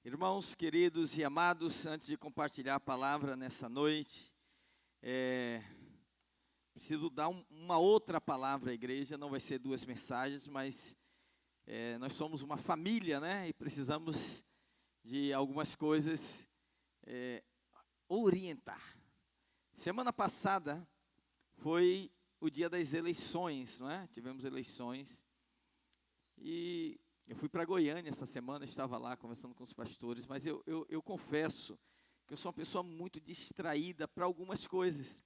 Irmãos queridos e amados, antes de compartilhar a palavra nessa noite, preciso dar uma outra palavra à igreja. Não vai ser duas mensagens, mas nós somos uma família, né? E precisamos de algumas coisas orientar. Semana passada foi o dia das eleições, não é? Tivemos eleições e eu fui para Goiânia essa semana, estava lá conversando com os pastores, mas eu confesso que eu sou uma pessoa muito distraída para algumas coisas.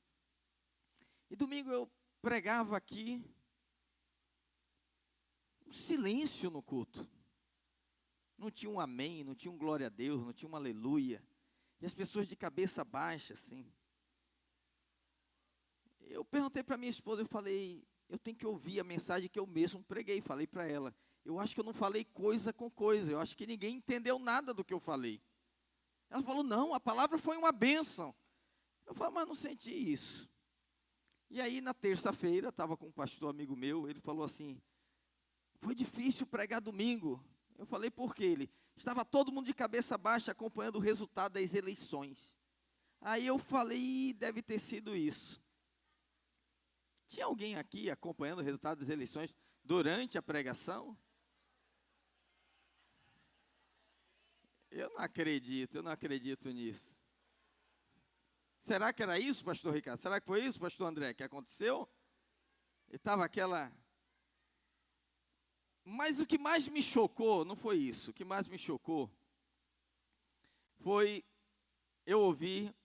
E domingo eu pregava aqui, um silêncio no culto. Não tinha um amém, não tinha um glória a Deus, não tinha um aleluia. E as pessoas de cabeça baixa, assim. Eu perguntei para minha esposa, eu falei, eu tenho que ouvir a mensagem que eu mesmo preguei. Falei para ela, eu acho que eu não falei coisa com coisa, eu acho que ninguém entendeu nada do que eu falei. Ela falou, não, a palavra foi uma bênção. Eu falei, mas não senti isso. E aí na terça-feira, estava com um pastor amigo meu, ele falou assim, foi difícil pregar domingo. Eu falei, por quê? Ele, estava todo mundo de cabeça baixa acompanhando o resultado das eleições. Aí eu falei, deve ter sido isso. Tinha alguém aqui acompanhando o resultado das eleições durante a pregação? Eu não acredito nisso. Será que era isso, pastor Ricardo? Será que foi isso, pastor André, que aconteceu? E estava aquela... Mas o que mais me chocou, não foi isso. O que mais me chocou foi eu ouvir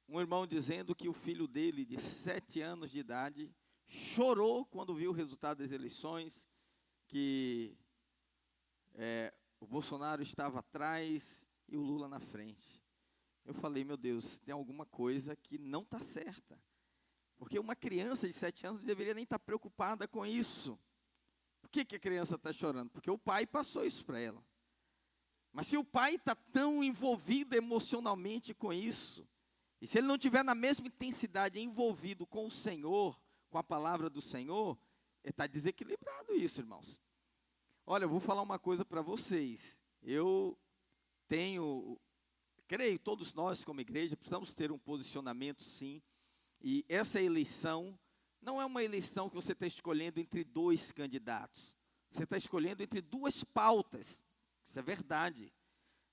um irmão dizendo que o filho dele, de 7 anos de idade, chorou quando viu o resultado das eleições, que o Bolsonaro estava atrás e o Lula na frente. Eu falei, meu Deus, tem alguma coisa que não está certa. Porque uma criança de 7 anos não deveria nem estar preocupada com isso. Por que a criança está chorando? Porque o pai passou isso para ela. Mas se o pai está tão envolvido emocionalmente com isso, e se ele não tiver na mesma intensidade envolvido com o Senhor, com a palavra do Senhor, está desequilibrado isso, irmãos. Olha, eu vou falar uma coisa para vocês. Eu creio, todos nós como igreja, precisamos ter um posicionamento sim. E essa eleição não é uma eleição que você está escolhendo entre 2 candidatos. Você está escolhendo entre 2 pautas. Isso é verdade.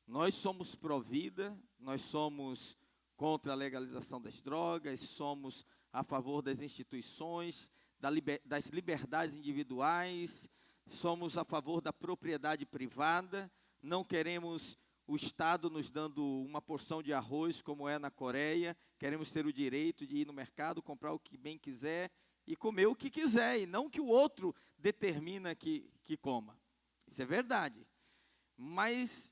Nós somos pró-vida, nós somos contra a legalização das drogas, somos a favor das instituições, das liberdades individuais, somos a favor da propriedade privada, não queremos o Estado nos dando uma porção de arroz, como é na Coreia, queremos ter o direito de ir no mercado, comprar o que bem quiser e comer o que quiser, e não que o outro determina que coma. Isso é verdade. Mas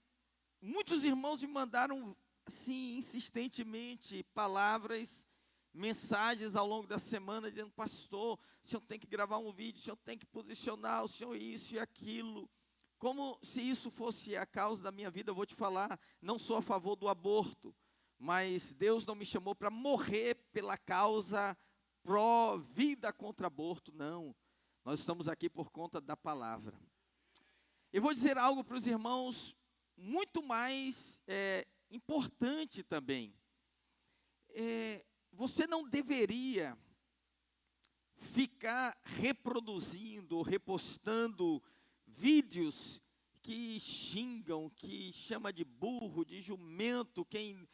muitos irmãos me mandaram, assim, insistentemente, palavras, mensagens ao longo da semana, dizendo, pastor, o senhor tem que gravar um vídeo, o senhor tem que posicionar, o senhor isso e aquilo. Como se isso fosse a causa da minha vida. Eu vou te falar, não sou a favor do aborto, mas Deus não me chamou para morrer pela causa pró-vida contra aborto, não. Nós estamos aqui por conta da palavra. Eu vou dizer algo para os irmãos muito mais importante também. Você não deveria ficar reproduzindo ou repostando vídeos que xingam, que chama de burro, de jumento, quem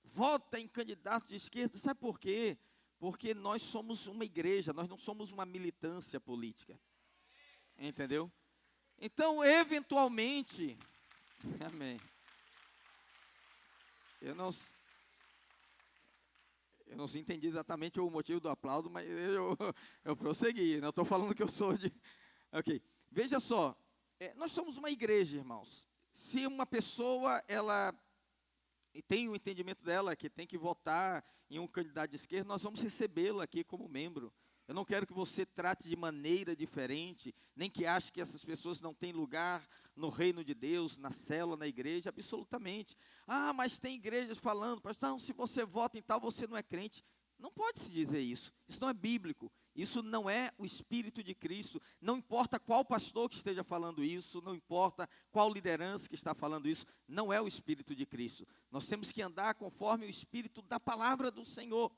vota em candidato de esquerda. Sabe por quê? Porque nós somos uma igreja, nós não somos uma militância política. Entendeu? Então, eventualmente, amém. Eu não entendi exatamente o motivo do aplauso, mas eu prossegui. Não estou falando que eu sou de... Ok. Veja só, nós somos uma igreja, irmãos. Se uma pessoa, ela tem o entendimento dela que tem que votar em um candidato de esquerda, nós vamos recebê-lo aqui como membro. Eu não quero que você trate de maneira diferente, nem que ache que essas pessoas não têm lugar no reino de Deus, na célula, na igreja, absolutamente. Ah, mas tem igrejas falando, não, se você vota em tal, você não é crente. Não pode se dizer isso. Isso não é bíblico. Isso não é o Espírito de Cristo. Não importa qual pastor que esteja falando isso, não importa qual liderança que está falando isso, não é o Espírito de Cristo. Nós temos que andar conforme o Espírito da palavra do Senhor.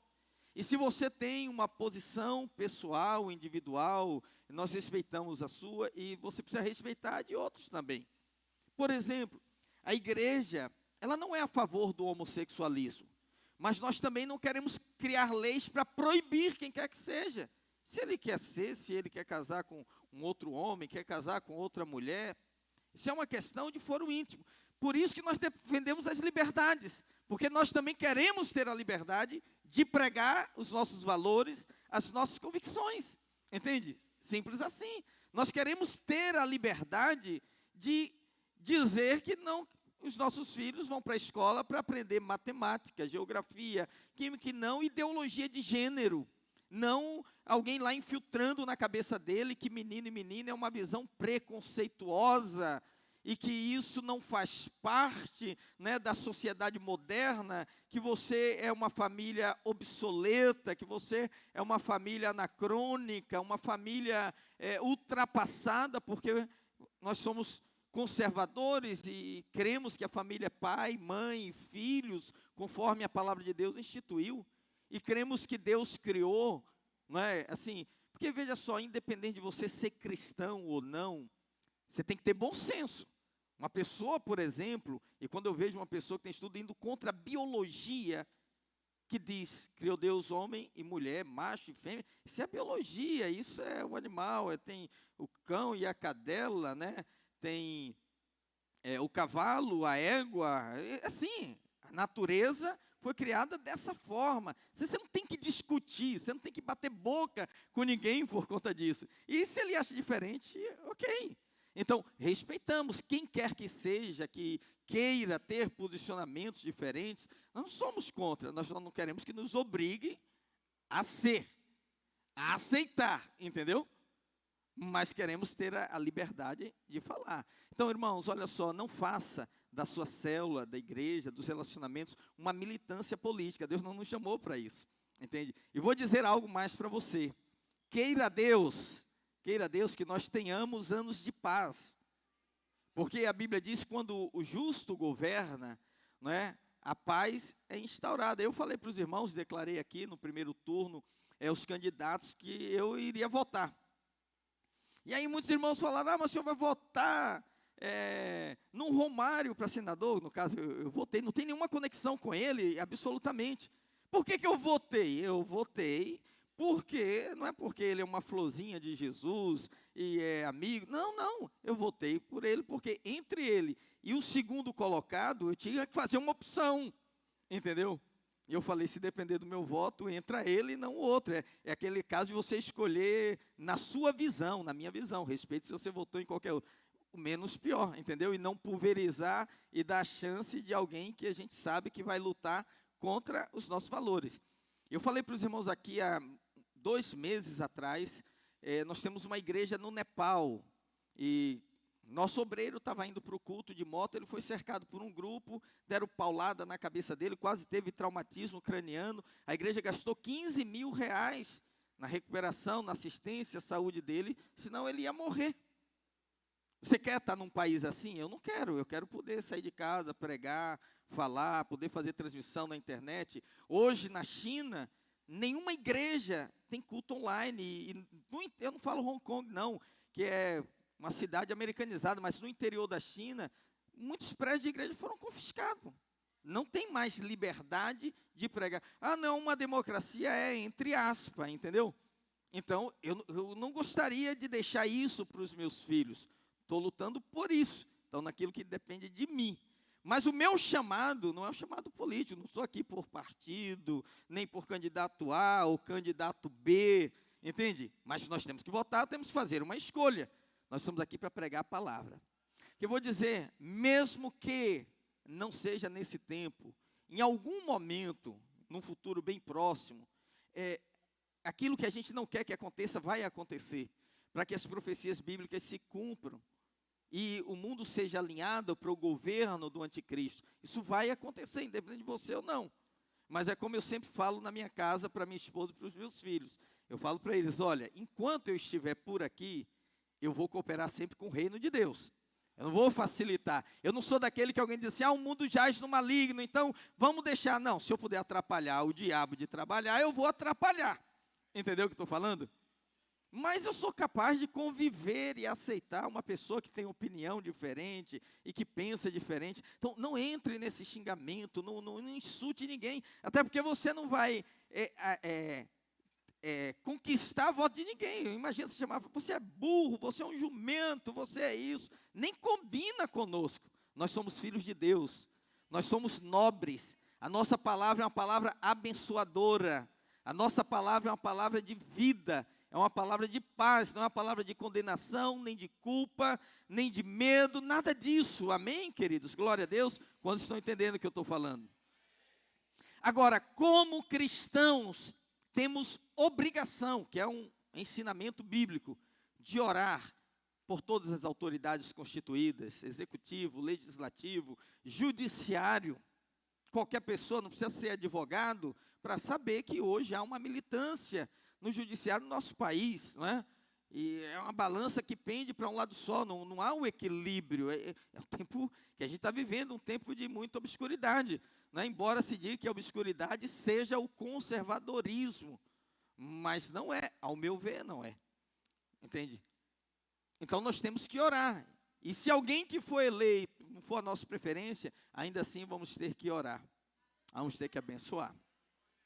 E se você tem uma posição pessoal, individual, nós respeitamos a sua e você precisa respeitar a de outros também. Por exemplo, a igreja, ela não é a favor do homossexualismo, mas nós também não queremos criar leis para proibir quem quer que seja. Se ele quer ser, se ele quer casar com um outro homem, quer casar com outra mulher, isso é uma questão de foro íntimo. Por isso que nós defendemos as liberdades, porque nós também queremos ter a liberdade de pregar os nossos valores, as nossas convicções, entende? Simples assim. Nós queremos ter a liberdade de dizer que não, os nossos filhos vão para a escola para aprender matemática, geografia, química, e não ideologia de gênero. Não alguém lá infiltrando na cabeça dele que menino e menina é uma visão preconceituosa e que isso não faz parte, né, da sociedade moderna, que você é uma família obsoleta, que você é uma família anacrônica, uma família ultrapassada, porque nós somos conservadores e cremos que a família é pai, mãe, filhos, conforme a palavra de Deus instituiu. E cremos que Deus criou, não é? Assim, porque veja só, independente de você ser cristão ou não, você tem que ter bom senso. Uma pessoa, por exemplo, e quando eu vejo uma pessoa que tem estudo indo contra a biologia, que diz, criou Deus homem e mulher, macho e fêmea, isso é a biologia, isso é o animal, tem o cão e a cadela, né? Tem o cavalo, a égua, assim, a natureza foi criada dessa forma. Você não tem que discutir, você não tem que bater boca com ninguém por conta disso. E se ele acha diferente, ok. Então, respeitamos quem quer que seja, que queira ter posicionamentos diferentes. Nós não somos contra, nós não queremos que nos obrigue a ser, a aceitar, entendeu? Mas queremos ter a liberdade de falar. Então, irmãos, olha só, não faça da sua célula, da igreja, dos relacionamentos, uma militância política. Deus não nos chamou para isso, entende? E vou dizer algo mais para você. Queira Deus que nós tenhamos anos de paz. Porque a Bíblia diz que quando o justo governa, não é, a paz é instaurada. Eu falei para os irmãos, declarei aqui no primeiro turno, os candidatos que eu iria votar. E aí muitos irmãos falaram, mas o senhor vai votar num Romário para senador? No caso, eu votei, não tem nenhuma conexão com ele, absolutamente. Por que eu votei? Eu votei porque, não é porque ele é uma florzinha de Jesus e é amigo, não, eu votei por ele porque entre ele e o segundo colocado, eu tinha que fazer uma opção, entendeu? E eu falei, se depender do meu voto, entra ele e não o outro. É aquele caso de você escolher na sua visão, na minha visão. Respeite se você votou em qualquer outro. O menos pior, entendeu? E não pulverizar e dar chance de alguém que a gente sabe que vai lutar contra os nossos valores. Eu falei para os irmãos aqui há 2 meses atrás, nós temos uma igreja no Nepal. E nosso obreiro estava indo para o culto de moto, ele foi cercado por um grupo, deram paulada na cabeça dele, quase teve traumatismo craniano. A igreja gastou 15 mil reais na recuperação, na assistência à saúde dele, senão ele ia morrer. Você quer estar num país assim? Eu não quero, eu quero poder sair de casa, pregar, falar, poder fazer transmissão na internet. Hoje, na China, nenhuma igreja tem culto online, eu não falo Hong Kong não, que é uma cidade americanizada, mas no interior da China, muitos prédios de igreja foram confiscados. Não tem mais liberdade de pregar. Não, uma democracia entre aspas, entendeu? Então, eu não gostaria de deixar isso para os meus filhos. Estou lutando por isso. Então, naquilo que depende de mim. Mas o meu chamado não é um chamado político. Não estou aqui por partido, nem por candidato A ou candidato B, entende? Mas nós temos que votar, temos que fazer uma escolha. Nós estamos aqui para pregar a palavra. Que eu vou dizer, mesmo que não seja nesse tempo, em algum momento, num futuro bem próximo, aquilo que a gente não quer que aconteça, vai acontecer, para que as profecias bíblicas se cumpram e o mundo seja alinhado para o governo do anticristo. Isso vai acontecer, independente de você ou não. Mas é como eu sempre falo na minha casa, para minha esposa e para os meus filhos. Eu falo para eles, olha, enquanto eu estiver por aqui, eu vou cooperar sempre com o reino de Deus. Eu não vou facilitar. Eu não sou daquele que alguém diz assim, o mundo jaz no maligno, então vamos deixar. Não, se eu puder atrapalhar o diabo de trabalhar, eu vou atrapalhar. Entendeu o que estou falando? Mas eu sou capaz de conviver e aceitar uma pessoa que tem opinião diferente e que pensa diferente. Então, não entre nesse xingamento, não insulte ninguém. Até porque você não vai conquistar a voto de ninguém. Imagina se chamar, você é burro, você é um jumento, você é isso. Nem combina conosco. Nós somos filhos de Deus. Nós somos nobres. A nossa palavra é uma palavra abençoadora. A nossa palavra é uma palavra de vida. É uma palavra de paz, não é uma palavra de condenação, nem de culpa, nem de medo, nada disso. Amém, queridos? Glória a Deus, quando estão entendendo o que eu estou falando. Agora, como cristãos, temos obrigação, que é um ensinamento bíblico, de orar por todas as autoridades constituídas, executivo, legislativo, judiciário. Qualquer pessoa, não precisa ser advogado, para saber que hoje há uma militância no judiciário do nosso país, não é? E é uma balança que pende para um lado só, não há um equilíbrio. É um tempo que a gente está vivendo, um tempo de muita obscuridade, não é? Embora se diga que a obscuridade seja o conservadorismo, mas não é, ao meu ver, não é. Entende? Então nós temos que orar. E se alguém que for eleito não for a nossa preferência, ainda assim vamos ter que orar. Vamos ter que abençoar.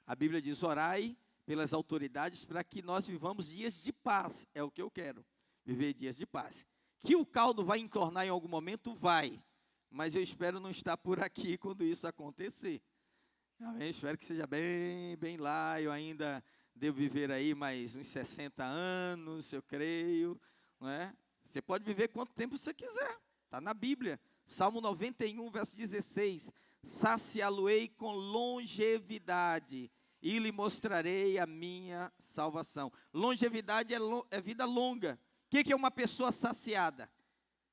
A Bíblia diz, orai pelas autoridades para que nós vivamos dias de paz. É o que eu quero, viver dias de paz. Que o caldo vai entornar em algum momento, vai. Mas eu espero não estar por aqui quando isso acontecer. Amém? Espero que seja bem lá. Eu ainda devo viver aí mais uns 60 anos, eu creio. Não é? Você pode viver quanto tempo você quiser. Está na Bíblia. Salmo 91, verso 16. Saciá-lo-ei com longevidade e lhe mostrarei a minha salvação. Longevidade é vida longa. O que é uma pessoa saciada?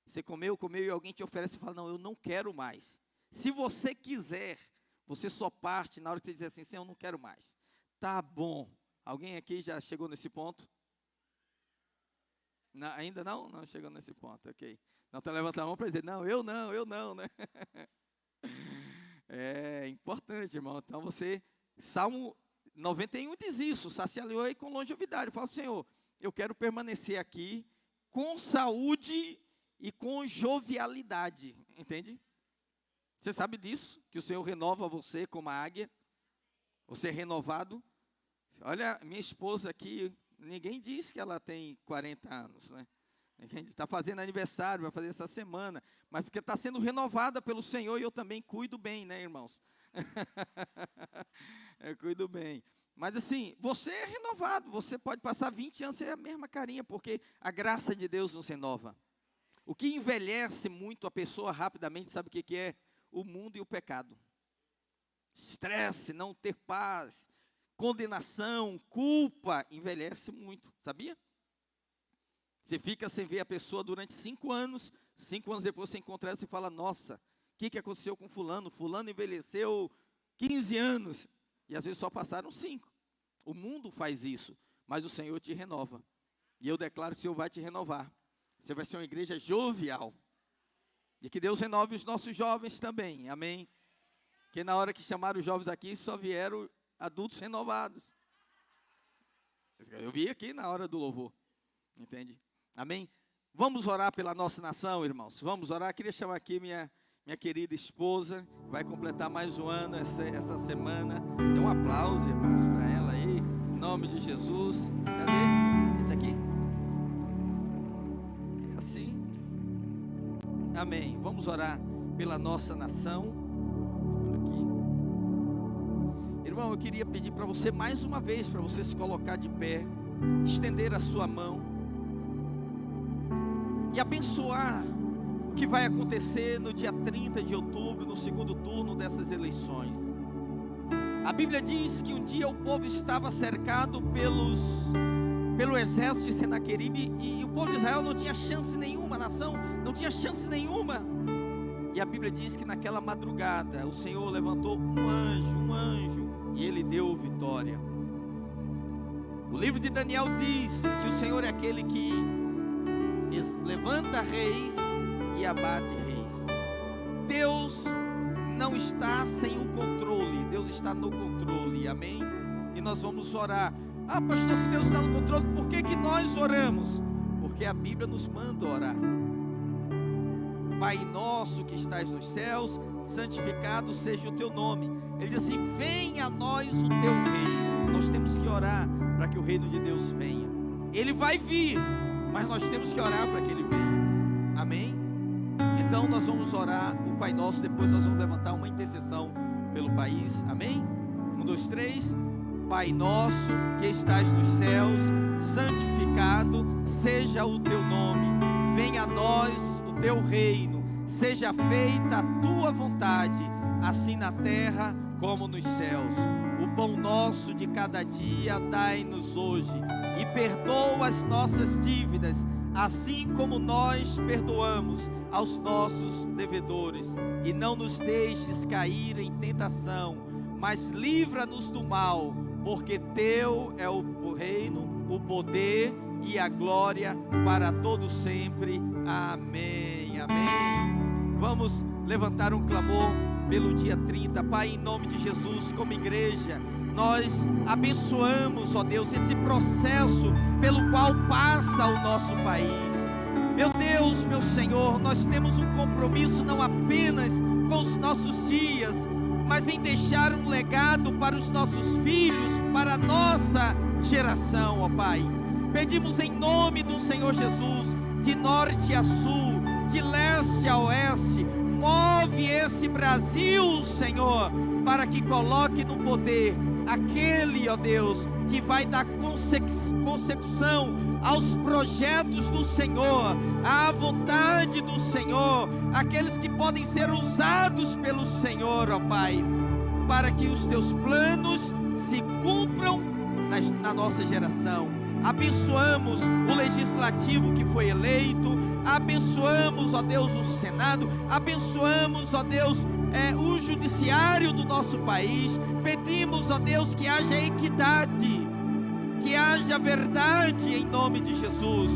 Você comeu e alguém te oferece e fala, não, eu não quero mais. Se você quiser, você só parte na hora que você dizer assim, Senhor, eu não quero mais. Tá bom. Alguém aqui já chegou nesse ponto? Não, ainda não? Não chegou nesse ponto, ok. Não está levantando a mão para dizer, não, eu não, né? É importante, irmão. Então você... Salmo 91 diz isso, saciá-lo-ei com longevidade. Fala, Senhor, eu quero permanecer aqui com saúde e com jovialidade, entende? Você sabe disso, que o Senhor renova você como a águia, você é renovado. Olha, minha esposa aqui, ninguém diz que ela tem 40 anos, né? Ninguém está fazendo aniversário, vai fazer essa semana, mas porque está sendo renovada pelo Senhor e eu também cuido bem, né, irmãos? Eu cuido bem. Mas assim, você é renovado, você pode passar 20 anos sem a mesma carinha, porque a graça de Deus nos renova. O que envelhece muito a pessoa rapidamente, sabe o que é? O mundo e o pecado. Estresse, não ter paz, condenação, culpa, envelhece muito, sabia? Você fica sem ver a pessoa durante 5 anos, 5 anos depois você encontra ela e fala, nossa, o que aconteceu com fulano? Fulano envelheceu 15 anos, e às vezes só passaram 5. O mundo faz isso, mas o Senhor te renova. E eu declaro que o Senhor vai te renovar. Você vai ser uma igreja jovial. E que Deus renove os nossos jovens também, amém? Que na hora que chamaram os jovens aqui, só vieram adultos renovados. Eu vi aqui na hora do louvor, entende? Amém? Vamos orar pela nossa nação, irmãos. Vamos orar. Queria chamar aqui minha querida esposa, que vai completar mais um ano essa semana. Dê um aplauso, irmãos, para ela aí. Em nome de Jesus. Cadê? Esse aqui? É assim. Amém. Vamos orar pela nossa nação. Aqui. Irmão, eu queria pedir para você mais uma vez, para você se colocar de pé, estender a sua mão e abençoar o que vai acontecer no dia 30 de outubro, no segundo turno dessas eleições. A Bíblia diz que um dia o povo estava cercado pelo exército de Senaqueribe, e o povo de Israel não tinha chance nenhuma, a nação não tinha chance nenhuma. E a Bíblia diz que naquela madrugada o Senhor levantou um anjo e Ele deu vitória. O livro de Daniel diz que o Senhor é aquele que levanta reis e abate reis. Deus não está sem o controle, Deus está no controle, amém? E nós vamos orar. Ah, pastor, se Deus está no controle, por que nós oramos? Porque a Bíblia nos manda orar. Pai nosso que estás nos céus, santificado seja o teu nome. Ele diz assim: venha a nós o teu reino. Nós temos que orar para que o reino de Deus venha. Ele vai vir, mas nós temos que orar para que ele venha, amém? Então nós vamos orar o Pai Nosso, depois nós vamos levantar uma intercessão pelo país, amém? 1, 2, 3. Pai nosso que estás nos céus, santificado seja o teu nome. Venha a nós o teu reino, seja feita a tua vontade, assim na terra como nos céus. O pão nosso de cada dia dai-nos hoje, e perdoa as nossas dívidas, assim como nós perdoamos aos nossos devedores, e não nos deixes cair em tentação, mas livra-nos do mal, porque teu é o reino, o poder e a glória para todo sempre. Amém, amém. Vamos levantar um clamor pelo dia 30, Pai, em nome de Jesus, como igreja, nós abençoamos, ó Deus, esse processo pelo qual passa o nosso país. Meu Deus, meu Senhor, nós temos um compromisso não apenas com os nossos dias, mas em deixar um legado para os nossos filhos, para a nossa geração, ó Pai. Pedimos em nome do Senhor Jesus, de norte a sul, de leste a oeste, move esse Brasil, Senhor, para que coloque no poder aquele, ó Deus, que vai dar consecução aos projetos do Senhor, à vontade do Senhor, aqueles que podem ser usados pelo Senhor, ó Pai, para que os teus planos se cumpram na nossa geração. Abençoamos o legislativo que foi eleito, abençoamos, ó Deus, o Senado, abençoamos, ó Deus, o judiciário do nosso país. Pedimos, ó Deus, que haja equidade, que haja verdade em nome de Jesus,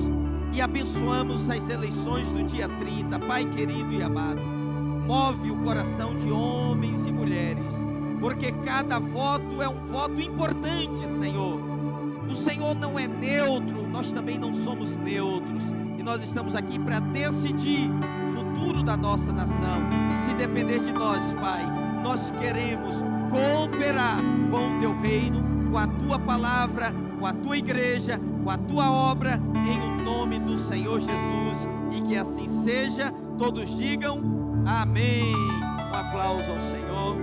e abençoamos as eleições do dia 30, Pai querido e amado. Move o coração de homens e mulheres, porque cada voto é um voto importante, Senhor. O Senhor não é neutro, nós também não somos neutros, e nós estamos aqui para decidir o futuro da nossa nação. E se depender de nós, Pai, nós queremos cooperar com o teu reino, com a tua palavra, com a tua igreja, com a tua obra, em o nome do Senhor Jesus, e que assim seja. Todos digam amém. Um aplauso ao Senhor,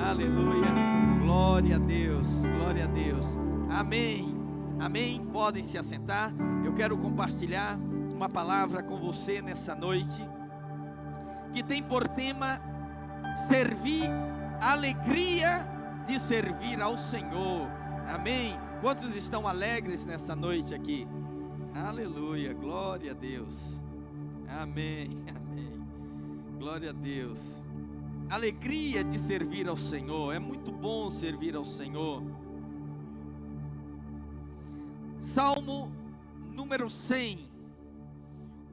aleluia, glória a Deus, glória a Deus, amém, amém. Podem se assentar. Eu quero compartilhar uma palavra com você nessa noite, que tem por tema servir, alegria de servir ao Senhor, amém. Quantos estão alegres nessa noite aqui? Aleluia, glória a Deus, amém, amém, glória a Deus. Alegria de servir ao Senhor, é muito bom servir ao Senhor. Salmo número 100.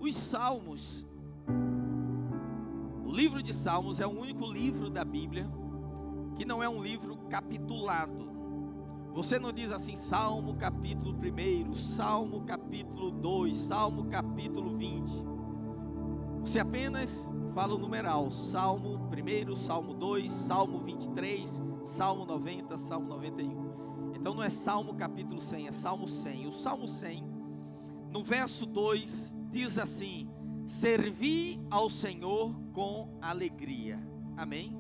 Os Salmos, o livro de Salmos é o único livro da Bíblia que não é um livro capitulado. Você não diz assim, Salmo capítulo 1, Salmo capítulo 2, Salmo capítulo 20. Você apenas fala o numeral, Salmo 1, Salmo 2, Salmo 23, Salmo 90, Salmo 91. Então não é Salmo capítulo 100, é Salmo 100. O Salmo 100, no verso 2, diz assim: servi ao Senhor com alegria. Amém?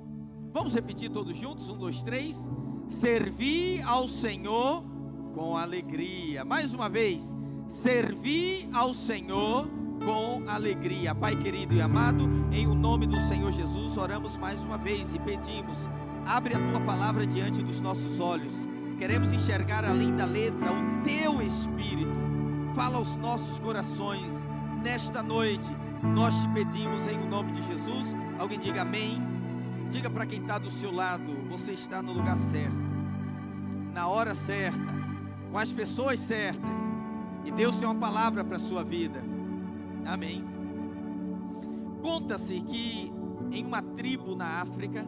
Vamos repetir todos juntos? 1, 2, 3. Servi ao Senhor com alegria. Mais uma vez, servi ao Senhor com alegria. Pai querido e amado, em o nome do Senhor Jesus, oramos mais uma vez e pedimos: abre a tua palavra diante dos nossos olhos. Queremos enxergar além da letra o teu Espírito. Fala aos nossos corações nesta noite. Nós te pedimos em o nome de Jesus. Alguém diga amém. Diga para quem está do seu lado: você está no lugar certo. na hora certa, com as pessoas certas, e Deus tem uma palavra para a sua vida. Amém. Conta-se que em uma tribo na África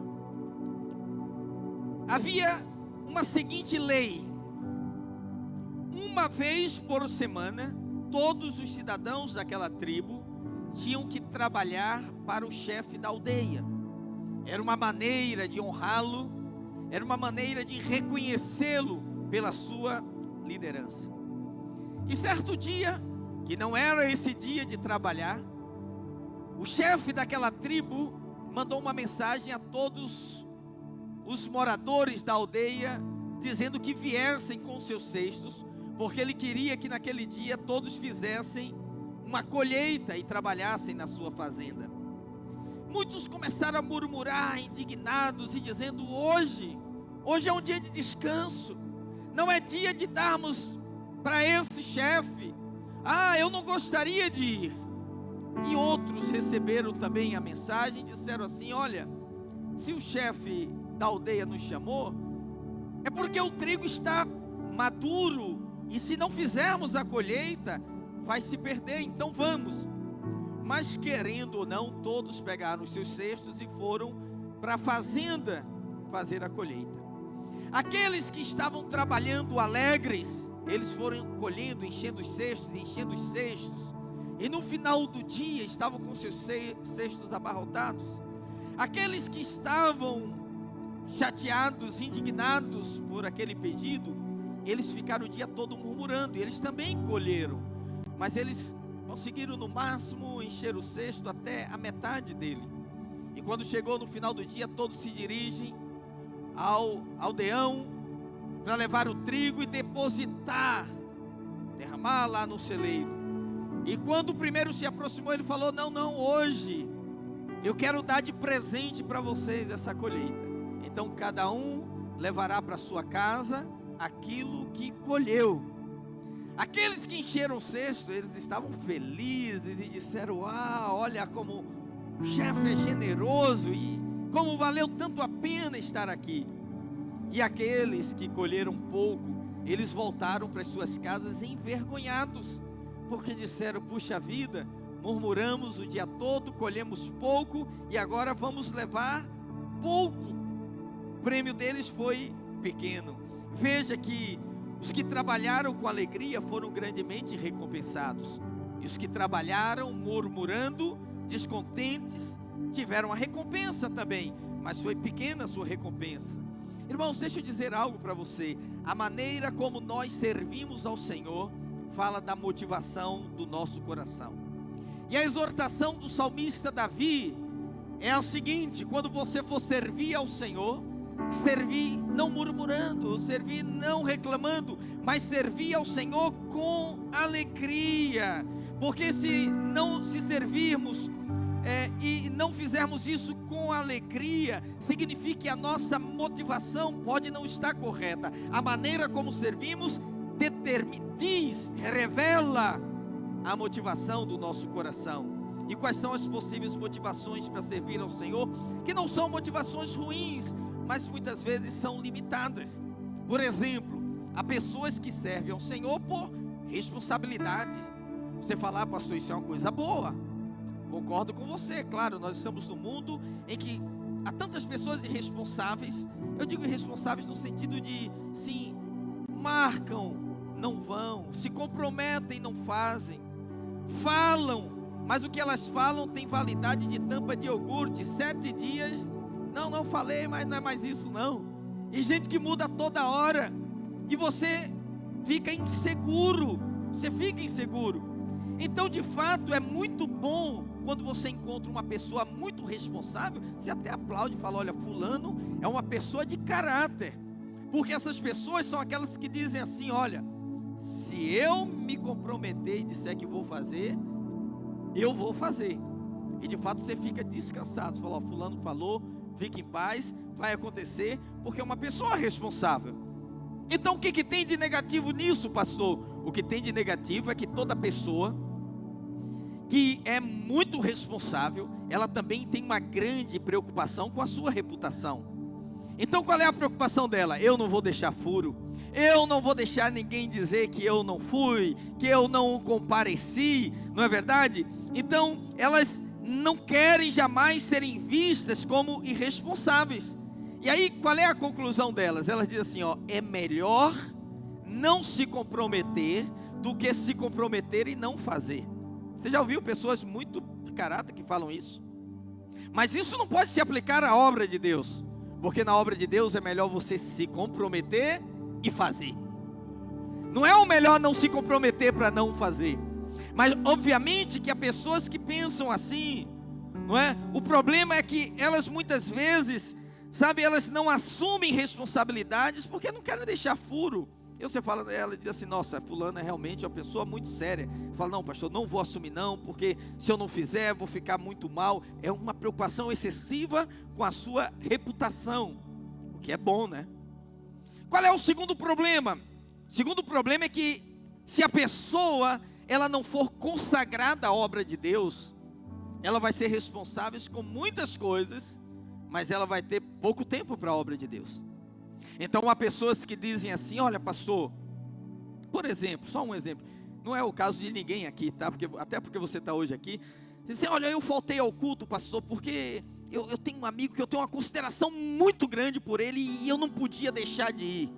havia uma seguinte lei: uma vez por semana, todos os cidadãos daquela tribo tinham que trabalhar para o chefe da aldeia. Era uma maneira de honrá-lo, era uma maneira de reconhecê-lo pela sua liderança. E certo dia, que não era esse dia de trabalhar, o chefe daquela tribo mandou uma mensagem a todos os moradores da aldeia, dizendo que viessem com seus cestos, porque ele queria que naquele dia todos fizessem uma colheita e trabalhassem na sua fazenda. Muitos começaram a murmurar, indignados, e dizendo: hoje é um dia de descanso, não é dia de darmos para esse chefe. Eu não gostaria de ir. E outros receberam também a mensagem e disseram assim: olha, se o chefe da aldeia nos chamou, é porque o trigo está maduro, e se não fizermos a colheita, vai se perder, então vamos. Mas querendo ou não, todos pegaram os seus cestos e foram para a fazenda fazer a colheita. Aqueles que estavam trabalhando alegres, eles foram colhendo, enchendo os cestos, e no final do dia estavam com seus cestos abarrotados. Aqueles que estavam chateados, indignados por aquele pedido, eles ficaram o dia todo murmurando, e eles também colheram, mas eles conseguiram no máximo encher o cesto até a metade dele. E quando chegou no final do dia, todos se dirigem ao aldeão para levar o trigo e depositar, derramar lá no celeiro. E quando o primeiro se aproximou, ele falou: não, hoje eu quero dar de presente para vocês essa colheita. Então cada um levará para sua casa aquilo que colheu. Aqueles que encheram o cesto, eles estavam felizes e disseram: olha como o chefe é generoso e como valeu tanto a pena estar aqui. E aqueles que colheram pouco, eles voltaram para as suas casas envergonhados, porque disseram: puxa vida, murmuramos o dia todo, colhemos pouco e agora vamos levar pouco. O prêmio deles foi pequeno. Veja que os que trabalharam com alegria foram grandemente recompensados, e os que trabalharam murmurando, descontentes, tiveram a recompensa também, mas foi pequena a sua recompensa. Irmãos, deixa eu dizer algo para você: a maneira como nós servimos ao Senhor fala da motivação do nosso coração. E a exortação do salmista Davi é a seguinte: quando você for servir ao Senhor, servir não murmurando, servir não reclamando, mas servir ao Senhor com alegria, porque se servirmos e não fizermos isso com alegria, significa que a nossa motivação pode não estar correta. A maneira como servimos revela a motivação do nosso coração. E quais são as possíveis motivações para servir ao Senhor, que não são motivações ruins, mas muitas vezes são limitadas. Por exemplo, há pessoas que servem ao Senhor por responsabilidade. Você falar: pastor, isso é uma coisa boa. Concordo com você, claro, nós estamos num mundo em que há tantas pessoas irresponsáveis. Eu digo irresponsáveis no sentido de, sim, marcam, não vão, se comprometem, não fazem, falam, mas o que elas falam tem validade de tampa de iogurte, 7 dias, não falei, mas não é mais isso não. E gente que muda toda hora, e você fica inseguro, Então, de fato, é muito bom quando você encontra uma pessoa muito responsável. Você até aplaude e fala: olha, fulano é uma pessoa de caráter. Porque essas pessoas são aquelas que dizem assim: olha, se eu me comprometer e disser que vou fazer, eu vou fazer. E de fato você fica descansado. Você fala: ó, fulano falou, fique em paz, vai acontecer, porque é uma pessoa responsável. Então o que tem de negativo nisso, pastor? O que tem de negativo é que toda pessoa que é muito responsável, ela também tem uma grande preocupação com a sua reputação. Então qual é a preocupação dela? Eu não vou deixar furo, eu não vou deixar ninguém dizer que eu não fui, que eu não compareci, não é verdade? Então elas não querem jamais serem vistas como irresponsáveis. E aí qual é a conclusão delas? Elas dizem assim, ó, é melhor não se comprometer do que se comprometer e não fazer. Você já ouviu pessoas muito de caráter que falam isso? Mas isso não pode se aplicar à obra de Deus, porque na obra de Deus é melhor você se comprometer e fazer. Não é o melhor não se comprometer para não fazer. Mas obviamente que há pessoas que pensam assim, não é? O problema é que elas muitas vezes, sabe, elas não assumem responsabilidades porque não querem deixar furo. E você fala dela e diz assim, nossa, fulana é realmente uma pessoa muito séria. Fala, não, pastor, não vou assumir não, porque se eu não fizer, vou ficar muito mal. É uma preocupação excessiva com a sua reputação, o que é bom, né? Qual é o segundo problema? O segundo problema é que se a pessoa, ela não for consagrada à obra de Deus, ela vai ser responsável com muitas coisas, mas ela vai ter pouco tempo para a obra de Deus. Então há pessoas que dizem assim, olha pastor, por exemplo, só um exemplo, não é o caso de ninguém aqui, tá? Até porque você está hoje aqui, dizem, olha, eu faltei ao culto, pastor, porque eu tenho um amigo que eu tenho uma consideração muito grande por ele e eu não podia deixar de ir,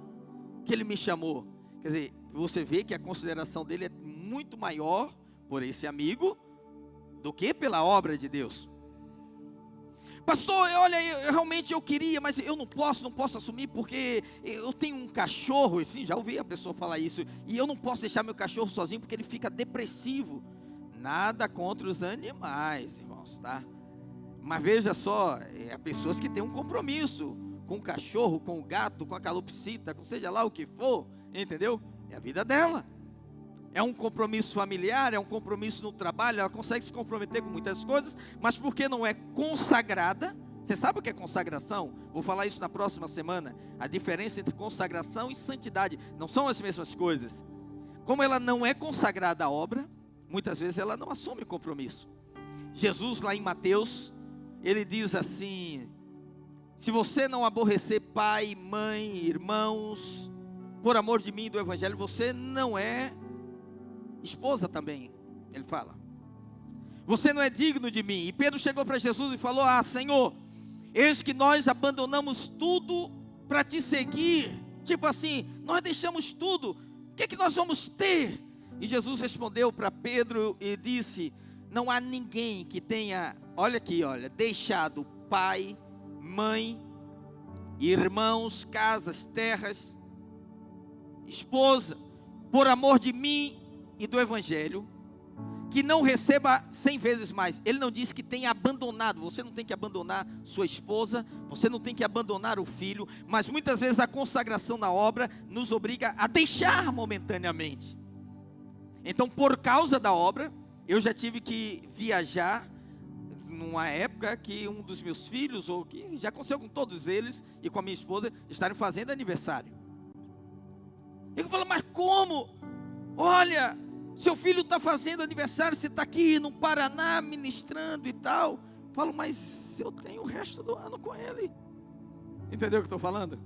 que ele me chamou. Quer dizer, você vê que a consideração dele é muito maior por esse amigo do que pela obra de Deus. Pastor, olha, eu realmente queria, mas eu não posso assumir porque eu tenho um cachorro, assim, já ouvi a pessoa falar isso, e eu não posso deixar meu cachorro sozinho porque ele fica depressivo. Nada contra os animais, irmãos, tá? Mas veja só, há pessoas que têm um compromisso com o cachorro, com o gato, com a calopsita, com seja lá o que for, entendeu? É a vida dela. É um compromisso familiar, é um compromisso no trabalho, ela consegue se comprometer com muitas coisas, mas porque não é consagrada, você sabe o que é consagração? Vou falar isso na próxima semana, a diferença entre consagração e santidade, não são as mesmas coisas. Como ela não é consagrada à obra, muitas vezes ela não assume compromisso. Jesus lá em Mateus, ele diz assim, se você não aborrecer pai, mãe, irmãos, por amor de mim e do evangelho, você não é esposa também, ele fala, você não é digno de mim. E Pedro chegou para Jesus e falou, Senhor, eis que nós abandonamos tudo para te seguir, tipo assim, nós deixamos tudo, o que é que nós vamos ter? E Jesus respondeu para Pedro e disse, não há ninguém que tenha, olha aqui, olha, deixado pai, mãe, irmãos, casas, terras, esposa, por amor de mim e do evangelho, que não receba 100 vezes mais. Ele não disse que tenha abandonado. Você não tem que abandonar sua esposa, você não tem que abandonar o filho, mas muitas vezes a consagração na obra nos obriga a deixar momentaneamente. Então, por causa da obra, eu já tive que viajar numa época que um dos meus filhos, ou que já aconteceu com todos eles e com a minha esposa, estarem fazendo aniversário. Eu falo, mas como? Olha, seu filho está fazendo aniversário, você está aqui no Paraná ministrando e tal. Falo, mas eu tenho o resto do ano com ele. Entendeu o que eu estou falando?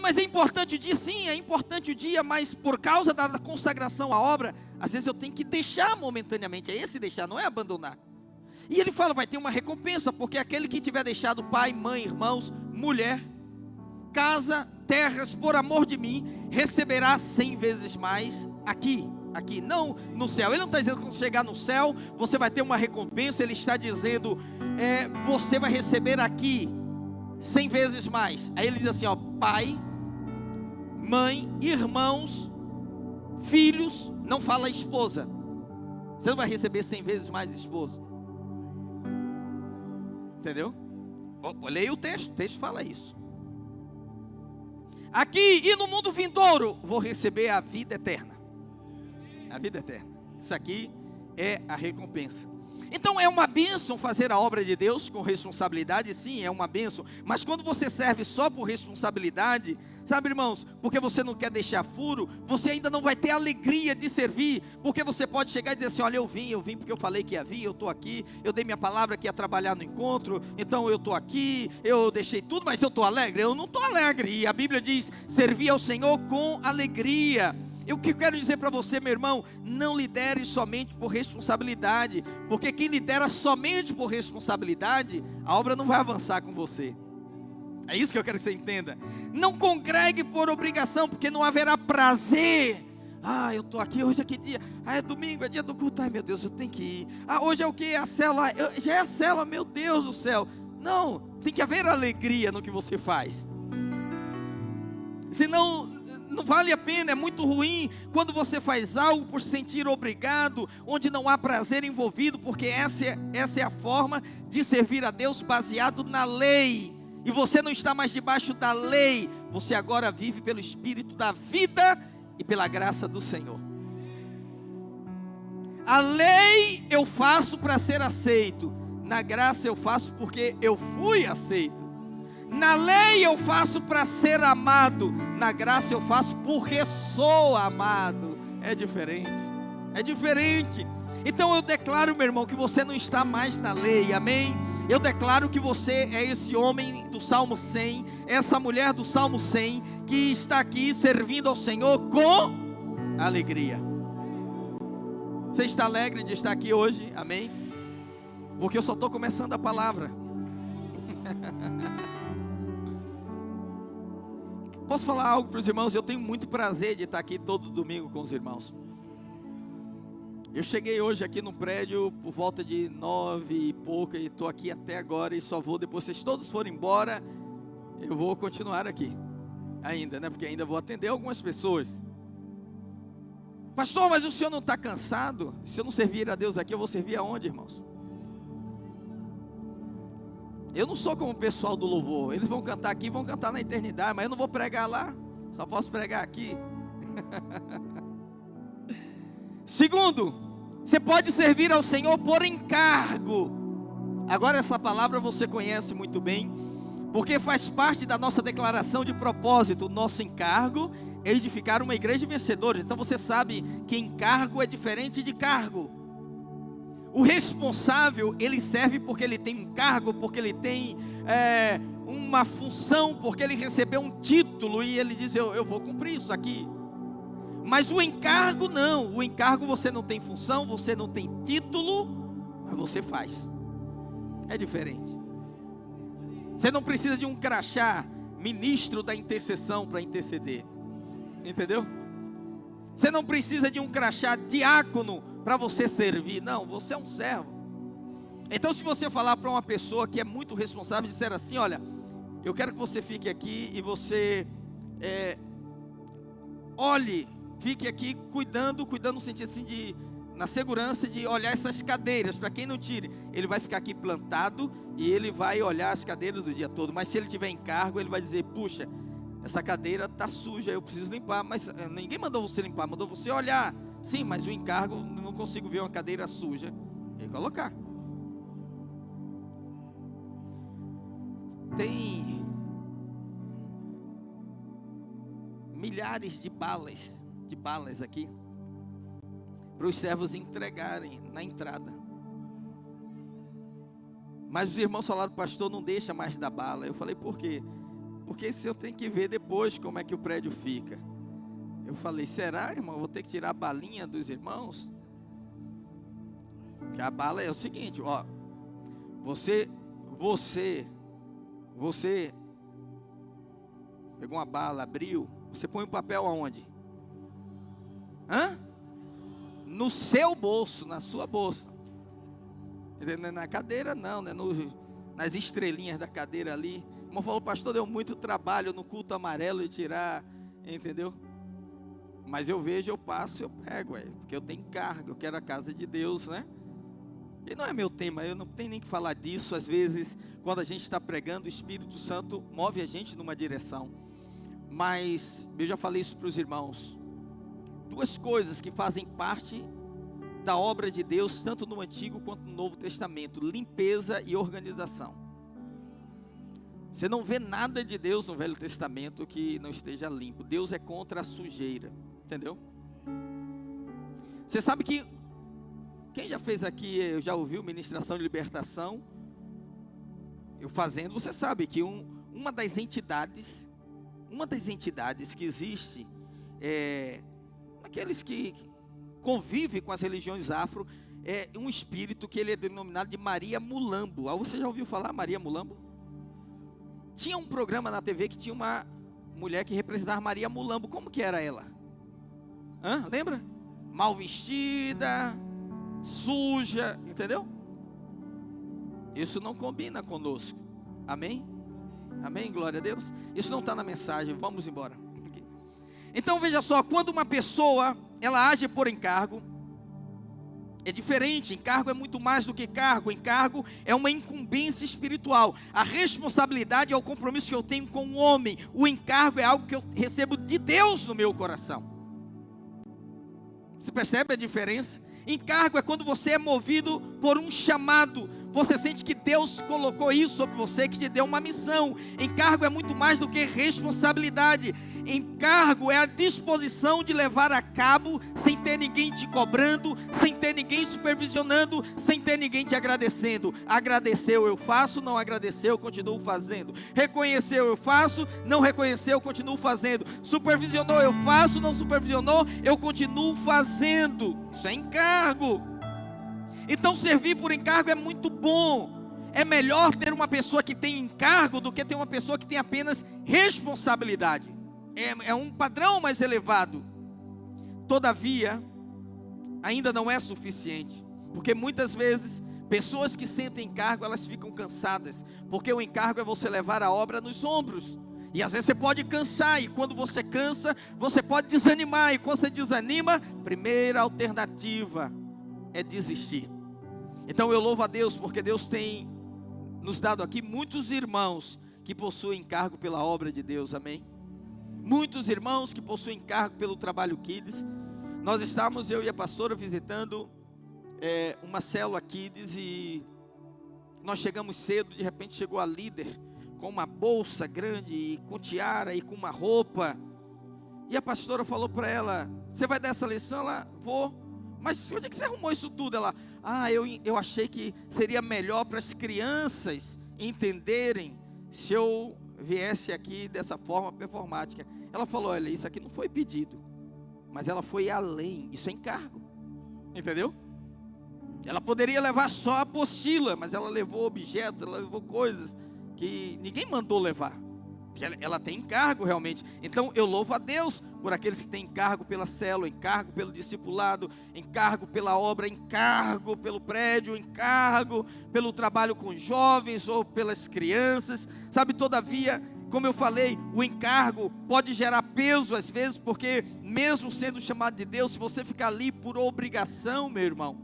Mas é importante o dia, sim, é importante o dia, mas por causa da consagração à obra, às vezes eu tenho que deixar momentaneamente. É esse deixar, não é abandonar. E ele fala, vai ter uma recompensa, porque aquele que tiver deixado pai, mãe, irmãos, mulher, casa, terras, por amor de mim, receberá 100 vezes mais aqui, não no céu. Ele não está dizendo que quando chegar no céu, você vai ter uma recompensa. Ele está dizendo, você vai receber aqui 100 vezes mais. Aí ele diz assim, ó, pai, mãe, irmãos, filhos, não fala esposa. Você não vai receber 100 vezes mais esposa. Entendeu? Leia o texto fala isso. Aqui e no mundo vindouro, vou receber a vida eterna. A vida eterna. Isso aqui é a recompensa. Então é uma bênção fazer a obra de Deus com responsabilidade, sim, é uma bênção. Mas quando você serve só por responsabilidade, sabe, irmãos, porque você não quer deixar furo, você ainda não vai ter alegria de servir, porque você pode chegar e dizer assim: olha, eu vim porque eu falei que ia vir, eu estou aqui, eu dei minha palavra que ia trabalhar no encontro, então eu estou aqui, eu deixei tudo, mas eu estou alegre? Eu não estou alegre. E a Bíblia diz: servir ao Senhor com alegria. O que eu quero dizer para você, meu irmão, não lidere somente por responsabilidade, porque quem lidera somente por responsabilidade, a obra não vai avançar com você. É isso que eu quero que você entenda. Não congregue por obrigação, porque não haverá prazer. Eu estou aqui, hoje é que dia? É domingo, é dia do culto. Ai meu Deus, eu tenho que ir. Hoje é o que? A célula, já é a célula, meu Deus do céu. Não, tem que haver alegria no que você faz. Senão não vale a pena, é muito ruim quando você faz algo por se sentir obrigado, onde não há prazer envolvido, porque essa é a forma de servir a Deus baseado na lei, e você não está mais debaixo da lei, você agora vive pelo Espírito da vida e pela graça do Senhor. A lei eu faço para ser aceito, na graça eu faço porque eu fui aceito. Na lei eu faço para ser amado, na graça eu faço porque sou amado. É diferente, é diferente. Então eu declaro, meu irmão, que você não está mais na lei, amém? Eu declaro que você é esse homem do Salmo 100, essa mulher do Salmo 100, que está aqui servindo ao Senhor com alegria. Você está alegre de estar aqui hoje, amém? Porque eu só estou começando a palavra. Posso falar algo para os irmãos? Eu tenho muito prazer de estar aqui todo domingo com os irmãos. Eu cheguei hoje aqui no prédio por volta de 9 e pouca, e estou aqui até agora, e só vou, depois vocês todos forem embora, eu vou continuar aqui ainda, né? Porque ainda vou atender algumas pessoas. Pastor, mas o senhor não está cansado? Se eu não servir a Deus aqui, eu vou servir aonde, irmãos? Eu não sou como o pessoal do louvor, eles vão cantar aqui, vão cantar na eternidade, mas eu não vou pregar lá, só posso pregar aqui. Segundo, você pode servir ao Senhor por encargo. Agora essa palavra você conhece muito bem, porque faz parte da nossa declaração de propósito. O nosso encargo é edificar uma igreja vencedora. Então você sabe que encargo é diferente de cargo. O responsável, ele serve porque ele tem um cargo, porque ele tem uma função, porque ele recebeu um título e ele diz: eu vou cumprir isso aqui. Mas o encargo não, o encargo você não tem função, você não tem título, mas você faz. É diferente. Você não precisa de um crachá, ministro da intercessão, para interceder. Entendeu? Você não precisa de um crachá, diácono, para você servir. Não, você é um servo. Então se você falar para uma pessoa que é muito responsável e disser assim: olha, eu quero que você fique aqui e você fique aqui cuidando no sentido assim na segurança de olhar essas cadeiras, para quem não tire, ele vai ficar aqui plantado e ele vai olhar as cadeiras do dia todo. Mas se ele tiver encargo, ele vai dizer: puxa, essa cadeira está suja, eu preciso limpar. Mas ninguém mandou você limpar, mandou você olhar. Sim, mas o encargo, não consigo ver uma cadeira suja e colocar. Tem milhares de balas aqui para os servos entregarem na entrada. Mas os irmãos falaram: pastor, não deixa mais dar bala. Eu falei: por quê? Porque se eu tenho que ver depois como é que o prédio fica. Eu falei: será, irmão? Eu vou ter que tirar a balinha dos irmãos? Porque a bala é o seguinte, ó. Você pegou uma bala, abriu, você põe o papel aonde? No seu bolso, na sua bolsa. Na cadeira não, né? Nas estrelinhas da cadeira ali. O irmão falou: pastor, deu muito trabalho no culto amarelo de tirar, entendeu? Mas eu vejo, eu passo, eu pego, porque eu tenho cargo, eu quero a casa de Deus, né? E não é meu tema, eu não tenho nem que falar disso. Às vezes, quando a gente está pregando, o Espírito Santo move a gente numa direção. Mas, eu já falei isso para os irmãos. Duas coisas que fazem parte da obra de Deus, tanto no Antigo quanto no Novo Testamento: limpeza e organização. Você não vê nada de Deus no Velho Testamento que não esteja limpo. Deus é contra a sujeira, entendeu? Você sabe que, quem já fez aqui, já ouviu ministração de libertação? Eu fazendo, você sabe que uma das entidades que existe, aqueles que convivem com as religiões afro, é um espírito que ele é denominado de Maria Mulambo. Você já ouviu falar Maria Mulambo? Tinha um programa na TV que tinha uma mulher que representava Maria Mulambo. Como que era ela? Lembra? Mal vestida, suja, entendeu? Isso não combina conosco. Amém? Amém, glória a Deus. Isso não está na mensagem, vamos embora. Então veja só, quando uma pessoa, ela age por encargo, é diferente. Encargo é muito mais do que cargo. Encargo é uma incumbência espiritual. A responsabilidade é o compromisso que eu tenho com o homem. O encargo é algo que eu recebo de Deus no meu coração. Você percebe a diferença? Encargo é quando você é movido por um chamado. Você sente que Deus colocou isso sobre você, que te deu uma missão. Encargo é muito mais do que responsabilidade. Encargo é a disposição de levar a cabo, sem ter ninguém te cobrando, sem ter ninguém supervisionando, sem ter ninguém te agradecendo. Agradeceu, eu faço; não agradeceu, eu continuo fazendo. Reconheceu, eu faço; não reconheceu, eu continuo fazendo. Supervisionou, eu faço; não supervisionou, eu continuo fazendo. Isso é encargo. Então servir por encargo é muito bom. É melhor ter uma pessoa que tem encargo do que ter uma pessoa que tem apenas responsabilidade. É um padrão mais elevado. Todavia, ainda não é suficiente, porque muitas vezes pessoas que sentem encargo, elas ficam cansadas, porque o encargo é você levar a obra nos ombros. E às vezes você pode cansar, e quando você cansa, você pode desanimar, e quando você desanima, primeira alternativa é desistir. Então eu louvo a Deus, porque Deus tem nos dado aqui muitos irmãos que possuem encargo pela obra de Deus, amém? Muitos irmãos que possuem encargo pelo trabalho Kids. Nós estávamos, eu e a pastora, visitando uma célula Kids, e nós chegamos cedo. De repente chegou a líder com uma bolsa grande, e com tiara e com uma roupa, e a pastora falou para ela: você vai dar essa lição? Ela: vou. Mas onde é que você arrumou isso tudo? Ela: eu achei que seria melhor para as crianças entenderem se eu viesse aqui dessa forma performática. Ela falou: olha, isso aqui não foi pedido, mas ela foi além. Isso é encargo, entendeu? Ela poderia levar só a apostila, mas ela levou objetos, ela levou coisas que ninguém mandou levar. Ela tem encargo realmente. Então eu louvo a Deus por aqueles que têm encargo pela célula, encargo pelo discipulado, encargo pela obra, encargo pelo prédio, encargo pelo trabalho com jovens ou pelas crianças. Sabe, todavia, como eu falei, o encargo pode gerar peso às vezes, porque mesmo sendo chamado de Deus, se você ficar ali por obrigação, meu irmão,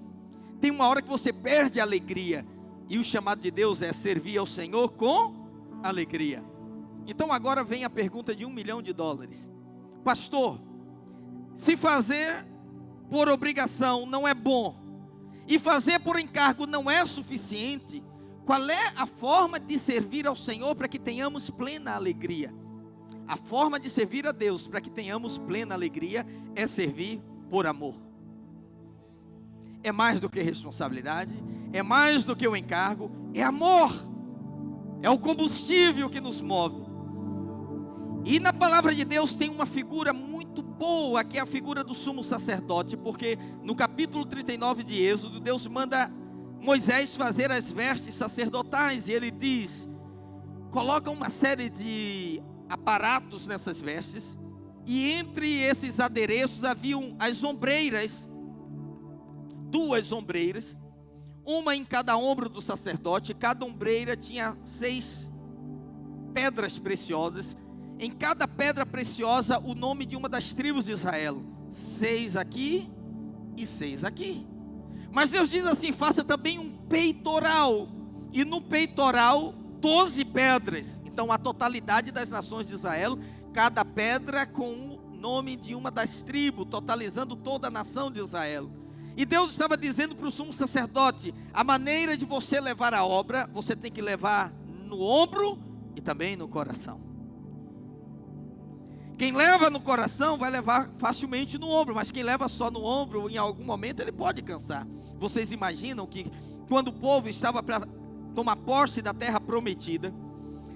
tem uma hora que você perde a alegria. E o chamado de Deus é servir ao Senhor com alegria. Então agora vem a pergunta de $1 milhão: pastor, se fazer por obrigação não é bom, e fazer por encargo não é suficiente, qual é a forma de servir ao Senhor para que tenhamos plena alegria? A forma de servir a Deus para que tenhamos plena alegria é servir por amor. É mais do que responsabilidade, é mais do que o encargo, é amor. É o combustível que nos move. E na palavra de Deus tem uma figura muito boa, que é a figura do sumo sacerdote, porque no capítulo 39 de Êxodo, Deus manda Moisés fazer as vestes sacerdotais, e ele diz: coloca uma série de aparatos nessas vestes, e entre esses adereços haviam as ombreiras, 2 ombreiras, uma em cada ombro do sacerdote. Cada ombreira tinha 6 pedras preciosas, em cada pedra preciosa o nome de uma das tribos de Israel, 6 aqui e 6 aqui. Mas Deus diz assim: faça também um peitoral, e no peitoral 12 pedras. Então a totalidade das nações de Israel, cada pedra com o nome de uma das tribos, totalizando toda a nação de Israel. E Deus estava dizendo para o sumo sacerdote: a maneira de você levar a obra, você tem que levar no ombro e também no coração. Quem leva no coração vai levar facilmente no ombro, mas quem leva só no ombro, em algum momento ele pode cansar. Vocês imaginam que quando o povo estava para tomar posse da terra prometida,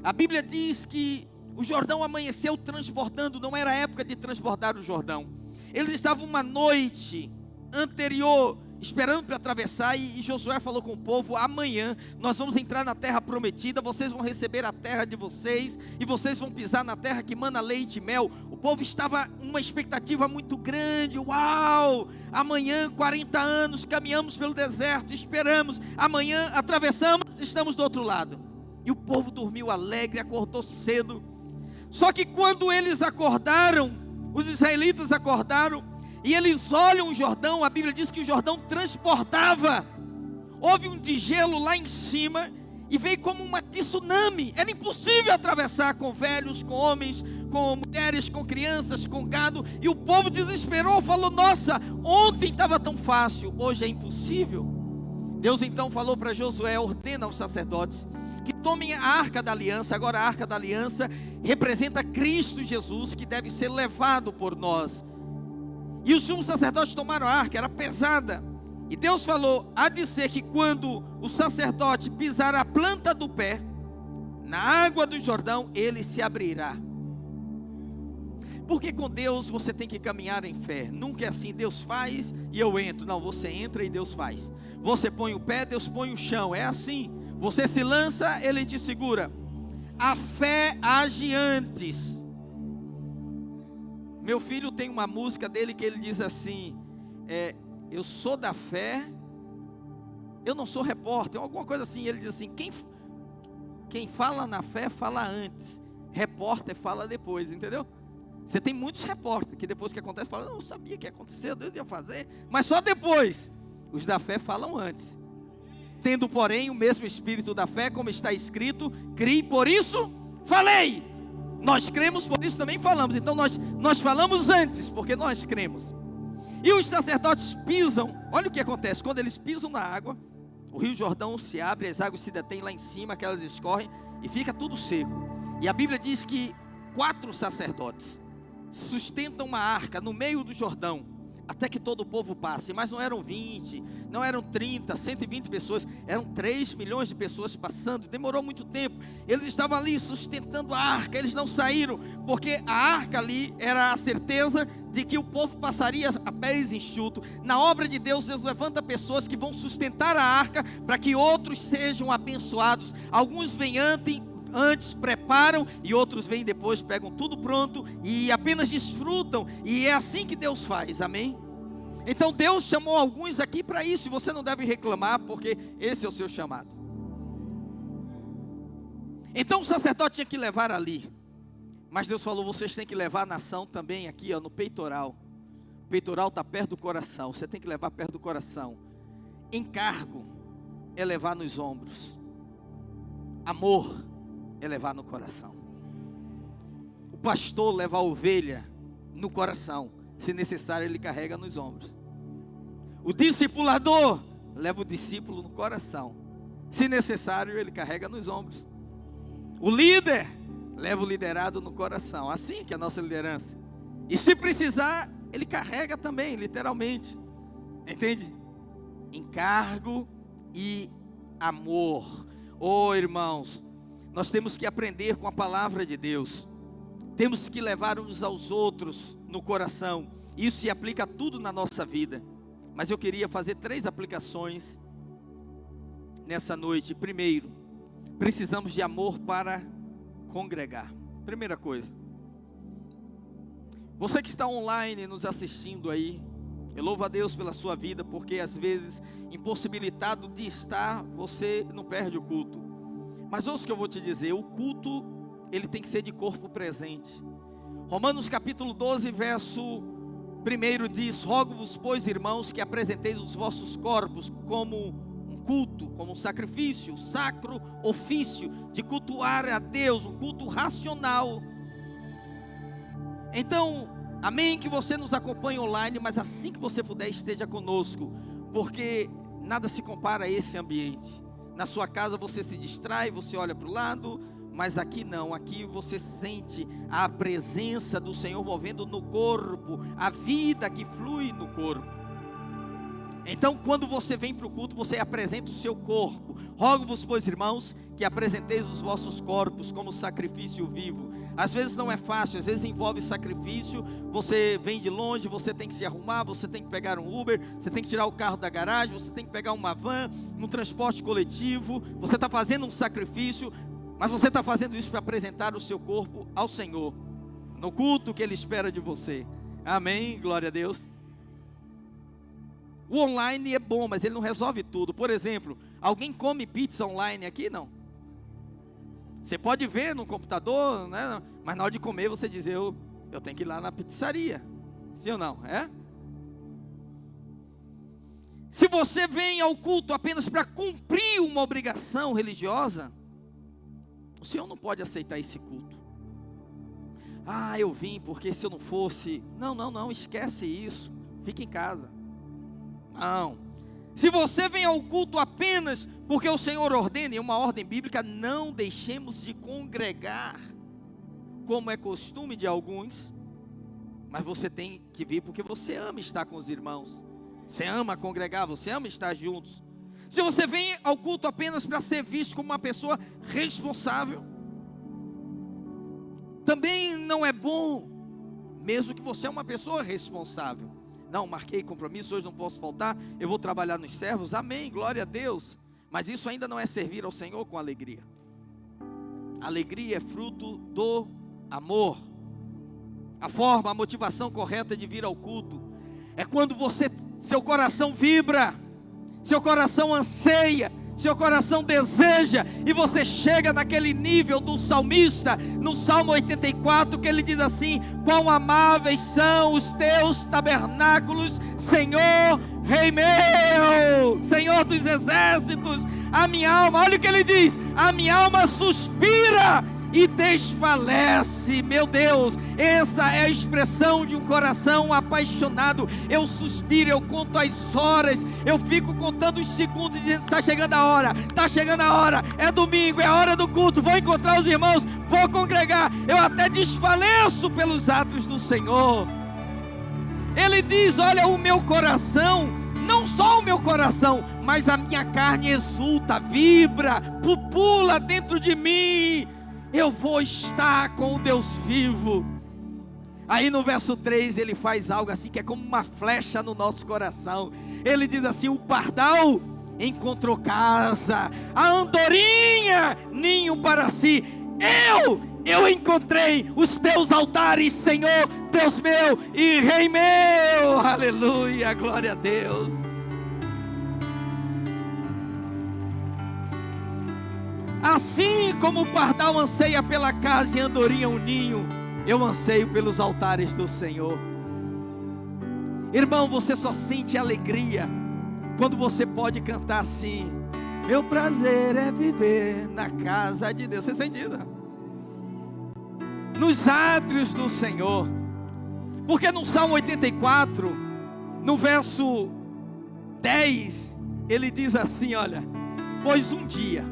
a Bíblia diz que o Jordão amanheceu transbordando, não era época de transbordar o Jordão. Eles estavam uma noite anterior esperando para atravessar, e Josué falou com o povo: amanhã nós vamos entrar na terra prometida, vocês vão receber a terra de vocês, e vocês vão pisar na terra que mana leite e mel. O povo estava uma expectativa muito grande. Uau, amanhã 40 anos caminhamos pelo deserto, esperamos, amanhã atravessamos, estamos do outro lado. E o povo dormiu alegre, acordou cedo. Só que quando eles acordaram, os israelitas acordaram, e eles olham o Jordão, a Bíblia diz que o Jordão transbordava. Houve um degelo lá em cima, e veio como uma tsunami. Era impossível atravessar com velhos, com homens, com mulheres, com crianças, com gado. E o povo desesperou, falou: nossa, ontem estava tão fácil, hoje é impossível. Deus então falou para Josué: ordena aos sacerdotes que tomem a arca da aliança. Agora a arca da aliança representa Cristo Jesus, que deve ser levado por nós. E os sumos sacerdotes tomaram a arca, era pesada. E Deus falou: há de ser que quando o sacerdote pisar a planta do pé na água do Jordão, ele se abrirá. Porque com Deus você tem que caminhar em fé. Nunca é assim: Deus faz e eu entro. Não, você entra e Deus faz. Você põe o pé, Deus põe o chão. É assim. Você se lança, Ele te segura. A fé age antes. Meu filho tem uma música dele que ele diz assim: eu sou da fé, eu não sou repórter, alguma coisa assim. Ele diz assim: quem fala na fé fala antes, repórter fala depois, entendeu? Você tem muitos repórteres que depois que acontece falam: não, eu sabia que ia acontecer, Deus ia fazer, mas só depois. Os da fé falam antes. Tendo, porém, o mesmo espírito da fé, como está escrito: criei, por isso falei. Nós cremos, por isso também falamos. Então nós falamos antes, porque nós cremos. E os sacerdotes pisam. Olha o que acontece: quando eles pisam na água, o rio Jordão se abre, as águas se detêm lá em cima, que elas escorrem, e fica tudo seco. E a Bíblia diz que 4 sacerdotes sustentam uma arca no meio do Jordão, até que todo o povo passe. Mas não eram 20, não eram 30, 120 pessoas, eram 3 milhões de pessoas passando. Demorou muito tempo. Eles estavam ali sustentando a arca, eles não saíram, porque a arca ali era a certeza de que o povo passaria a pés enxutos. Na obra de Deus, Deus levanta pessoas que vão sustentar a arca, para que outros sejam abençoados. Alguns vêm antes preparam, e outros vêm depois, pegam tudo pronto e apenas desfrutam. E é assim que Deus faz, amém? Então Deus chamou alguns aqui para isso, e você não deve reclamar, porque esse é o seu chamado. Então o sacerdote tinha que levar ali, mas Deus falou: vocês têm que levar a nação também aqui, no peitoral. O peitoral está perto do coração, você tem que levar perto do coração. Encargo é levar nos ombros, amor é levar no coração. O pastor leva a ovelha no coração, se necessário ele carrega nos ombros. O discipulador leva o discípulo no coração, se necessário ele carrega nos ombros. O líder leva o liderado no coração, assim que é a nossa liderança. E se precisar, ele carrega também, literalmente, entende? Encargo e amor. Oh, irmãos, nós temos que aprender com a palavra de Deus. Temos que levar uns aos outros no coração. Isso se aplica a tudo na nossa vida. Mas eu queria fazer 3 aplicações nessa noite. Primeiro, precisamos de amor para congregar. Primeira coisa. Você que está online nos assistindo aí, eu louvo a Deus pela sua vida, porque às vezes, impossibilitado de estar, você não perde o culto. Mas ouça o que eu vou te dizer: o culto, ele tem que ser de corpo presente. Romanos capítulo 12, verso 1 diz: rogo-vos, pois, irmãos, que apresenteis os vossos corpos como um culto, como um sacrifício, sacro ofício de cultuar a Deus, um culto racional. Então, Amém, que você nos acompanhe online, mas assim que você puder, esteja conosco, porque nada se compara a esse ambiente. Na sua casa você se distrai, você olha para o lado, mas aqui não, aqui você sente a presença do Senhor movendo no corpo, a vida que flui no corpo. Então, quando você vem para o culto, você apresenta o seu corpo. Rogo-vos, pois, irmãos, que apresenteis os vossos corpos como sacrifício vivo. Às vezes não é fácil, às vezes envolve sacrifício. Você vem de longe, você tem que se arrumar, você tem que pegar um Uber, você tem que tirar o carro da garagem, você tem que pegar uma van, um transporte coletivo. Você está fazendo um sacrifício, mas você está fazendo isso para apresentar o seu corpo ao Senhor, no culto que Ele espera de você. Amém, glória a Deus. O online é bom, mas ele não resolve tudo. Por exemplo, alguém come pizza online aqui? Não. Você pode ver no computador, né? Mas na hora de comer você diz, eu tenho que ir lá na pizzaria. Sim ou não? É? Se você vem ao culto apenas para cumprir uma obrigação religiosa, o Senhor não pode aceitar esse culto. Ah, eu vim porque se eu não fosse... Não, esquece isso. Fica em casa. Não. Se você vem ao culto apenas porque o Senhor ordena, em uma ordem bíblica, não deixemos de congregar, como é costume de alguns, mas você tem que vir porque você ama estar com os irmãos, você ama congregar, você ama estar juntos. Se você vem ao culto apenas para ser visto como uma pessoa responsável, também não é bom, mesmo que você é uma pessoa responsável. Não, marquei compromisso, hoje não posso faltar, eu vou trabalhar nos servos, amém, glória a Deus. Mas isso ainda não é servir ao Senhor com alegria. Alegria é fruto do amor. A forma, a motivação correta de vir ao culto é quando seu coração vibra, seu coração anseia, seu coração deseja, e você chega naquele nível do salmista, no Salmo 84, que ele diz assim: quão amáveis são os teus tabernáculos, Senhor, Rei meu, Senhor dos exércitos. A minha alma, olha o que ele diz, a minha alma suspira e desfalece. Meu Deus, essa é a expressão de um coração apaixonado. Eu suspiro, eu conto as horas, eu fico contando os segundos, dizendo, está chegando a hora, é domingo, é a hora do culto, vou encontrar os irmãos, vou congregar. Eu até desfaleço pelos atos do Senhor. Ele diz, olha, o meu coração, não só o meu coração, mas a minha carne exulta, vibra, pupula dentro de mim. Eu vou estar com o Deus vivo. Aí no verso 3 ele faz algo assim que é como uma flecha no nosso coração. Ele diz assim: o pardal encontrou casa, a andorinha ninho para si. Eu encontrei os teus altares, Senhor, Deus meu e Rei meu. Aleluia, glória a Deus. Assim como o pardal anseia pela casa e a andorinha um ninho, eu anseio pelos altares do Senhor. Irmão, você só sente alegria quando você pode cantar assim: meu prazer é viver na casa de Deus. Você sente isso? Nos átrios do Senhor. Porque no Salmo 84, no verso 10, ele diz assim, olha: pois um dia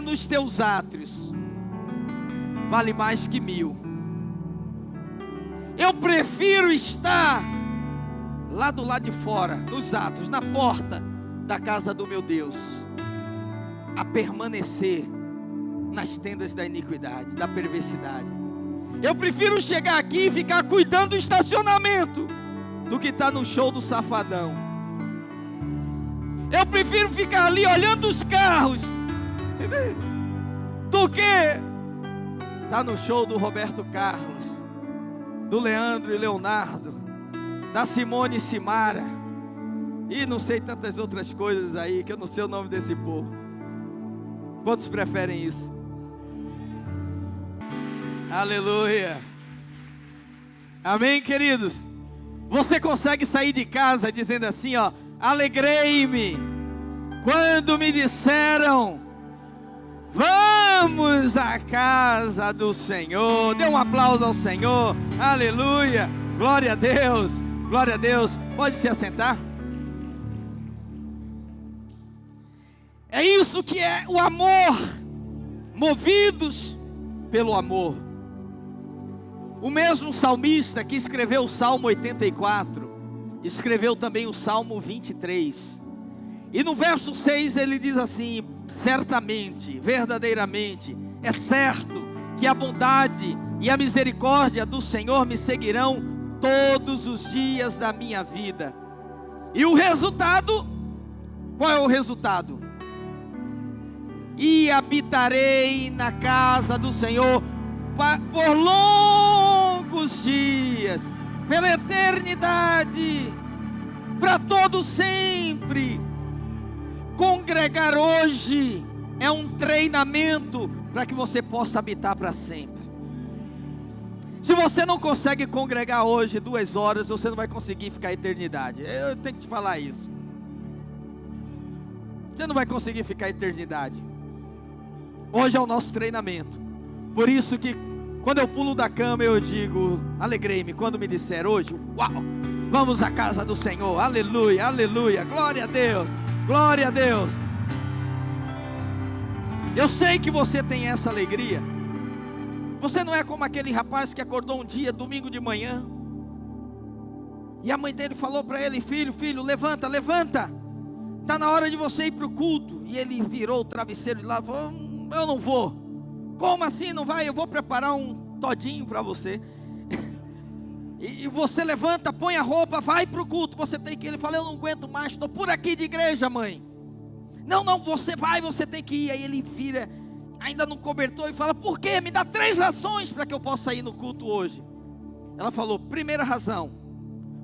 nos teus átrios vale mais que 1000. Eu prefiro estar lá do lado de fora, nos átrios, na porta da casa do meu Deus, a permanecer nas tendas da iniquidade, da perversidade. Eu prefiro chegar aqui e ficar cuidando do estacionamento do que estar no show do Safadão. Eu prefiro ficar ali olhando os carros do que estar no show do Roberto Carlos, do Leandro e Leonardo, da Simone e Simara, e não sei tantas outras coisas aí, que eu não sei o nome desse povo. Quantos preferem isso? Aleluia. Amém, queridos? Você consegue sair de casa dizendo assim, ó: alegrei-me quando me disseram, vamos Vamos à casa do Senhor. Dê um aplauso ao Senhor. Aleluia. Glória a Deus. Glória a Deus. Pode se assentar. É isso que é o amor. Movidos pelo amor. O mesmo salmista que escreveu o Salmo 84, escreveu também o Salmo 23. E no verso 6 ele diz assim: certamente, verdadeiramente, é certo que a bondade e a misericórdia do Senhor me seguirão todos os dias da minha vida. E o resultado, qual é o resultado? E habitarei na casa do Senhor por longos dias, pela eternidade, para todo sempre. Congregar hoje é um treinamento para que você possa habitar para sempre. Se você não consegue congregar hoje 2 horas, você não vai conseguir ficar a eternidade. Eu tenho que te falar isso. Você não vai conseguir ficar a eternidade. Hoje é o nosso treinamento. Por isso que quando eu pulo da cama eu digo, alegrei-me quando me disseram hoje, uau, vamos à casa do Senhor, aleluia, aleluia, glória a Deus. Glória a Deus. Eu sei que você tem essa alegria. Você não é como aquele rapaz que acordou um dia, domingo de manhã, e a mãe dele falou para ele: filho, levanta, levanta, está na hora de você ir para o culto. E ele virou o travesseiro de lá e falou: eu não vou. Como assim não vai? Eu vou preparar um todinho para você. E você levanta, põe a roupa, vai para o culto, você tem que ir. Ele fala: eu não aguento mais, estou por aqui de igreja, mãe. Não, você vai, você tem que ir. Aí ele vira, ainda no cobertor, e fala: por quê? Me dá 3 razões para que eu possa ir no culto hoje. Ela falou: primeira razão,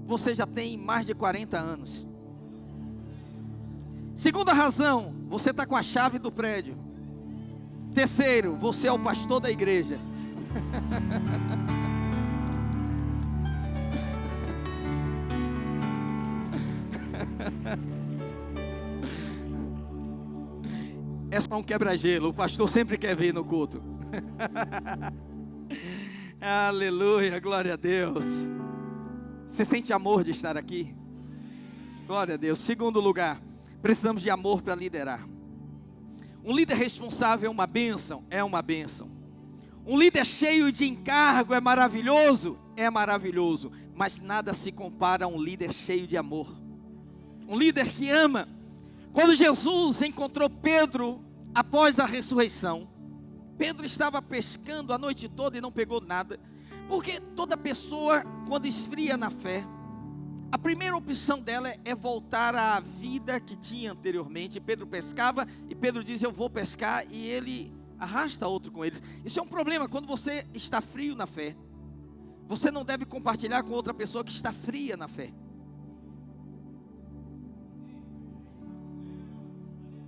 você já tem mais de 40 anos. Segunda razão, você está com a chave do prédio. Terceiro, você é o pastor da igreja. É só um quebra-gelo, o pastor sempre quer vir no culto. Aleluia, glória a Deus. Você sente amor de estar aqui? Glória a Deus. Segundo lugar, precisamos de amor para liderar. Um líder responsável é uma bênção? É uma bênção. Um líder cheio de encargo é maravilhoso? É maravilhoso. Mas nada se compara a um líder cheio de amor. Um líder que ama. Quando Jesus encontrou Pedro após a ressurreição, Pedro estava pescando a noite toda e não pegou nada. Porque toda pessoa, quando esfria na fé, a primeira opção dela é voltar à vida que tinha anteriormente. Pedro pescava e Pedro diz: eu vou pescar, e ele arrasta outro com eles. Isso é um problema quando você está frio na fé. Você não deve compartilhar com outra pessoa que está fria na fé.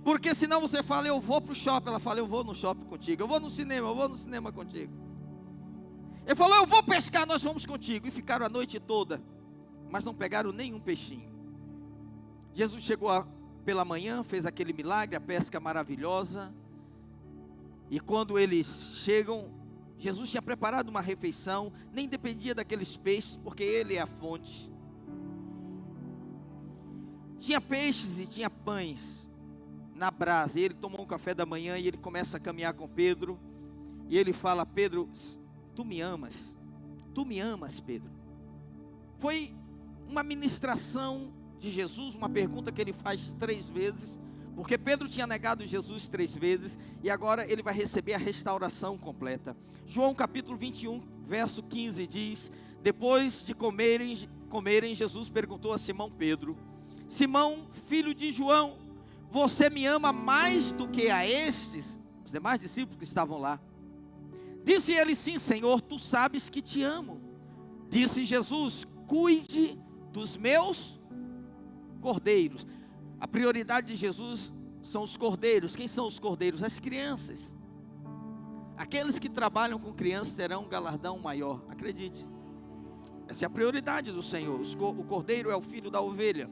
Porque senão você fala: eu vou para o shopping. Ela fala: eu vou no shopping contigo. Eu vou no cinema contigo. Ele falou: eu vou pescar, nós vamos contigo. E ficaram a noite toda, mas não pegaram nenhum peixinho. Jesus chegou pela manhã, fez aquele milagre, a pesca maravilhosa. E quando eles chegam, Jesus tinha preparado uma refeição, nem dependia daqueles peixes, porque Ele é a fonte. Tinha peixes e tinha pães na brasa. E ele tomou um café da manhã e ele começa a caminhar com Pedro. E ele fala: Pedro, tu me amas? Tu me amas, Pedro? Foi uma ministração de Jesus, uma pergunta que ele faz 3 vezes, porque Pedro tinha negado Jesus 3 vezes, e agora ele vai receber a restauração completa. João capítulo 21, verso 15 diz: depois de comerem, Jesus perguntou a Simão Pedro: Simão, filho de João, você me ama mais do que a estes, os demais discípulos que estavam lá? Disse ele: sim, Senhor, tu sabes que te amo. Disse Jesus: cuide dos meus cordeiros. A prioridade de Jesus são os cordeiros. Quem são os cordeiros? As crianças. Aqueles que trabalham com crianças terão um galardão maior, acredite. Essa é a prioridade do Senhor. O cordeiro é o filho da ovelha.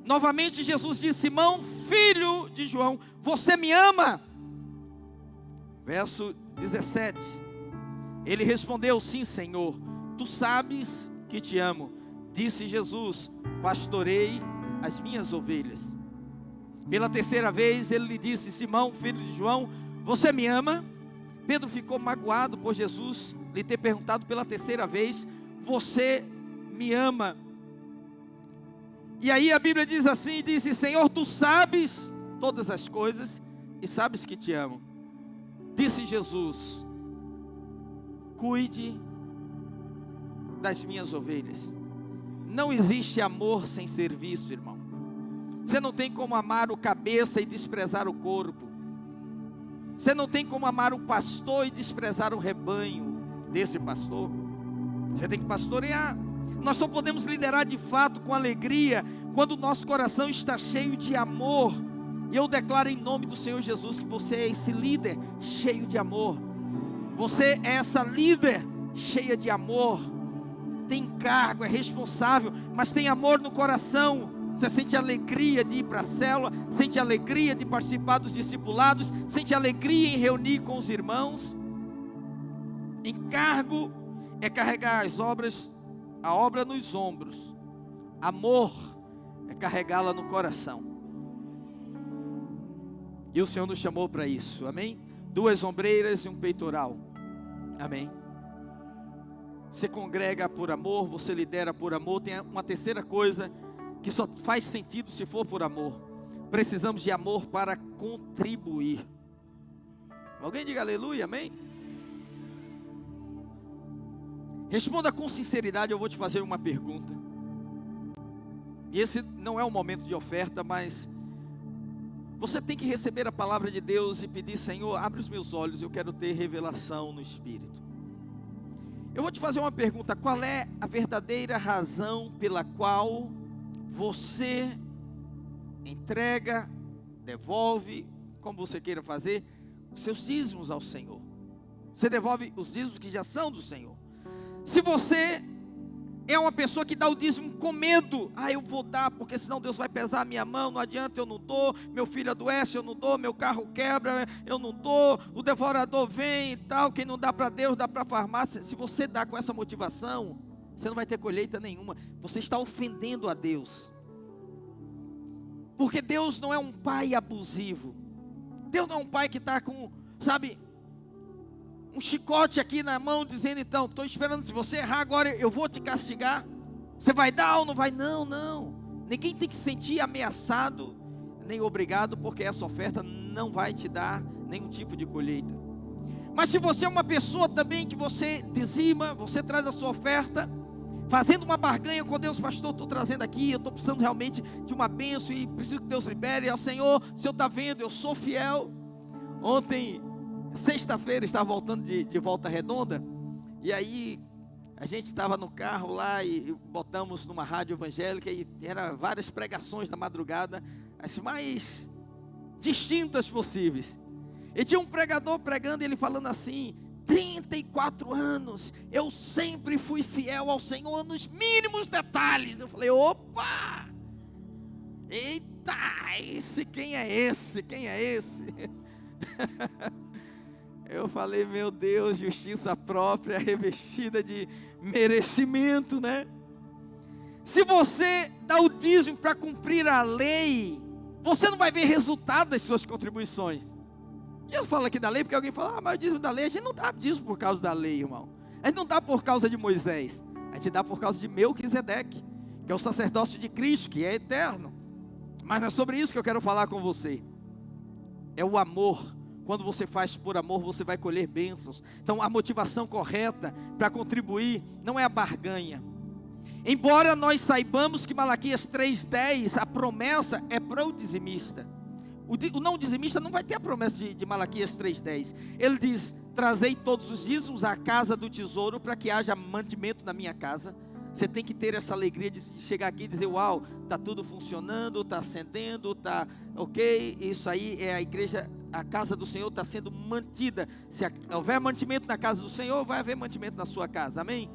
Novamente Jesus disse: Simão, filho de João, você me ama? Verso 17. Ele respondeu: sim, Senhor, tu sabes que te amo. Disse Jesus: pastorei as minhas ovelhas. Pela terceira vez ele lhe disse: Simão, filho de João, você me ama? Pedro ficou magoado por Jesus lhe ter perguntado pela terceira vez: você me ama? E aí a Bíblia diz assim, disse: Senhor, tu sabes todas as coisas e sabes que te amo. Disse Jesus: cuide das minhas ovelhas. Não existe amor sem serviço, irmão. Você não tem como amar o cabeça e desprezar o corpo. Você não tem como amar o pastor e desprezar o rebanho desse pastor. Você tem que pastorear. Nós só podemos liderar de fato com alegria quando o nosso coração está cheio de amor. E eu declaro em nome do Senhor Jesus que você é esse líder cheio de amor. Você é essa líder cheia de amor. Tem encargo, é responsável, mas tem amor no coração. Você sente alegria de ir para a célula, sente alegria de participar dos discipulados, sente alegria em reunir com os irmãos. Encargo é carregar a obra nos ombros. Amor é carregá-la no coração. E o Senhor nos chamou para isso, amém? 2 ombreiras e um peitoral, amém? Você congrega por amor, você lidera por amor. Tem uma terceira coisa que só faz sentido se for por amor. Precisamos de amor para contribuir. Alguém diga aleluia, amém? Responda com sinceridade, eu vou te fazer uma pergunta. E esse não é um momento de oferta, mas você tem que receber a palavra de Deus e pedir: Senhor, abre os meus olhos, eu quero ter revelação no Espírito. Eu vou te fazer uma pergunta: qual é a verdadeira razão pela qual você entrega, devolve, como você queira fazer, os seus dízimos ao Senhor? Você devolve os dízimos que já são do Senhor. Se você é uma pessoa que dá o dízimo com medo: eu vou dar, porque senão Deus vai pesar a minha mão, não adianta, eu não dou, meu filho adoece, eu não dou, meu carro quebra, eu não dou, o devorador vem e tal, quem não dá para Deus, dá para a farmácia. Se você dá com essa motivação, você não vai ter colheita nenhuma. Você está ofendendo a Deus. Porque Deus não é um pai abusivo. Deus não é um pai que está com, um chicote aqui na mão, dizendo: então, estou esperando, se você errar agora, eu vou te castigar. Você vai dar ou não vai? Não, não. Ninguém tem que se sentir ameaçado, nem obrigado, porque essa oferta não vai te dar nenhum tipo de colheita. Mas se você é uma pessoa também que você dizima, você traz a sua oferta, fazendo uma barganha com Deus: pastor, estou trazendo aqui, eu estou precisando realmente de uma bênção e preciso que Deus libere ao Senhor. O Senhor está vendo, eu sou fiel. Ontem, sexta-feira, estava voltando de Volta Redonda, e aí a gente estava no carro lá e botamos numa rádio evangélica, e eram várias pregações na madrugada, as mais distintas possíveis. E tinha um pregador pregando, ele falando assim: 34 anos, eu sempre fui fiel ao Senhor nos mínimos detalhes. Eu falei: opa! Eita, quem é esse? Quem é esse? Eu falei: meu Deus, justiça própria revestida de merecimento, né? Se você dá o dízimo para cumprir a lei, você não vai ver resultado das suas contribuições. E eu falo aqui da lei porque alguém fala: mas o dízimo da lei, a gente não dá dízimo por causa da lei, irmão. A gente não dá por causa de Moisés, a gente dá por causa de Melquisedeque, que é o sacerdócio de Cristo, que é eterno. Mas não é sobre isso que eu quero falar com você. É o amor. Quando você faz por amor, você vai colher bênçãos. Então a motivação correta para contribuir não é a barganha. Embora nós saibamos que Malaquias 3:10, a promessa é para o dizimista. O não dizimista não vai ter a promessa de Malaquias 3:10. Ele diz: trazei todos os dízimos à casa do tesouro, para que haja mantimento na minha casa. Você tem que ter essa alegria de chegar aqui e dizer: uau, está tudo funcionando, está acendendo, está ok, isso aí é a igreja, a casa do Senhor está sendo mantida. Se houver mantimento na casa do Senhor, vai haver mantimento na sua casa, amém?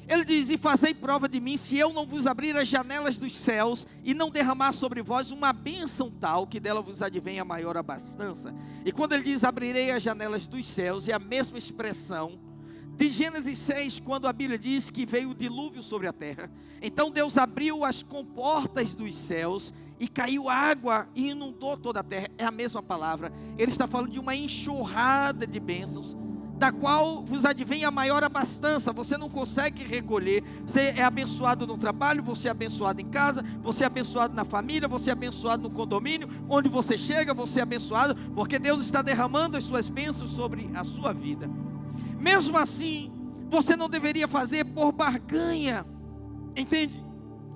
Ele diz: e fazei prova de mim, se eu não vos abrir as janelas dos céus, e não derramar sobre vós uma bênção tal, que dela vos advenha maior abastança. E quando ele diz, abrirei as janelas dos céus, é a mesma expressão de Gênesis 6, quando a Bíblia diz que veio o dilúvio sobre a terra. Então Deus abriu as comportas dos céus, e caiu água, e inundou toda a terra. É a mesma palavra. Ele está falando de uma enxurrada de bênçãos, da qual vos advém a maior abastança. Você não consegue recolher. Você é abençoado no trabalho, você é abençoado em casa, você é abençoado na família, você é abençoado no condomínio, onde você chega, você é abençoado, porque Deus está derramando as suas bênçãos sobre a sua vida. Mesmo assim, você não deveria fazer por barganha, entende?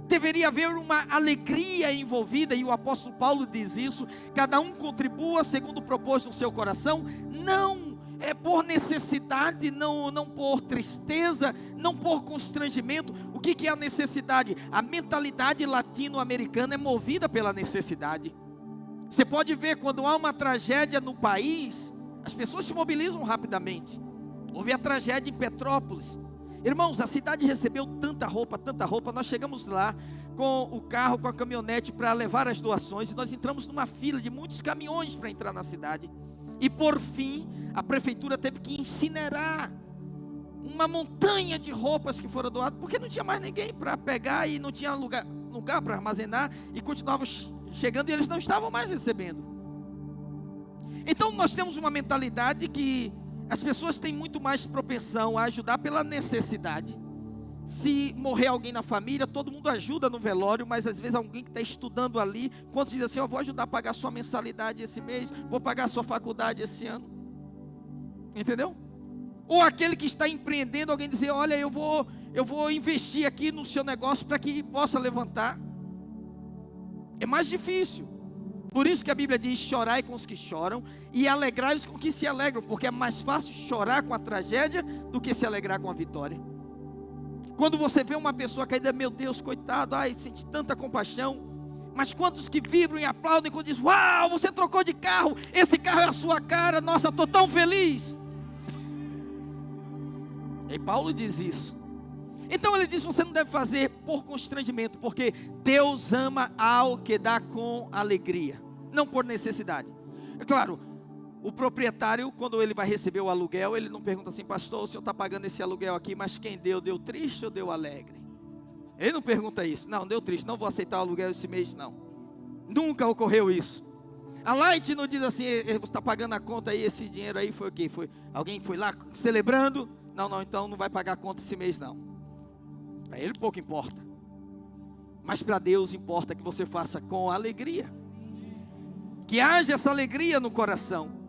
Deveria haver uma alegria envolvida, e o apóstolo Paulo diz isso: cada um contribua segundo o propósito no seu coração, não é por necessidade, não por tristeza, não por constrangimento. O que é a necessidade? A mentalidade latino-americana é movida pela necessidade. Você pode ver, quando há uma tragédia no país, as pessoas se mobilizam rapidamente. Houve a tragédia em Petrópolis. Irmãos, a cidade recebeu tanta roupa, nós chegamos lá com o carro, com a caminhonete para levar as doações, e nós entramos numa fila de muitos caminhões para entrar na cidade. E por fim, a prefeitura teve que incinerar uma montanha de roupas que foram doadas, porque não tinha mais ninguém para pegar, e não tinha lugar para armazenar, e continuavam chegando, e eles não estavam mais recebendo. Então nós temos uma mentalidade que as pessoas têm muito mais propensão a ajudar pela necessidade. Se morrer alguém na família, todo mundo ajuda no velório, mas às vezes alguém que está estudando ali, quando diz assim: eu vou ajudar a pagar a sua mensalidade esse mês, vou pagar a sua faculdade esse ano, entendeu? Ou aquele que está empreendendo, alguém dizer: olha, eu vou investir aqui no seu negócio para que possa levantar. É mais difícil. Por isso que a Bíblia diz: chorai com os que choram e alegrai-os com os que se alegram, porque é mais fácil chorar com a tragédia do que se alegrar com a vitória. Quando você vê uma pessoa caída, meu Deus, coitado, ai, sente tanta compaixão. Mas quantos que vibram e aplaudem quando diz: uau, você trocou de carro, esse carro é a sua cara, nossa, estou tão feliz. E Paulo diz isso. Então ele diz: você não deve fazer por constrangimento, porque Deus ama ao que dá com alegria, não por necessidade. É claro, o proprietário, quando ele vai receber o aluguel, ele não pergunta assim: pastor, o senhor está pagando esse aluguel aqui, mas quem deu triste ou deu alegre? Ele não pergunta isso. Não, deu triste, não vou aceitar o aluguel esse mês, não. Nunca ocorreu isso. A Light não diz assim: você está pagando a conta aí, esse dinheiro aí foi o quê? Alguém foi lá celebrando? Não, então não vai pagar a conta esse mês, não. Para ele pouco importa, mas para Deus importa que você faça com alegria, que haja essa alegria no coração.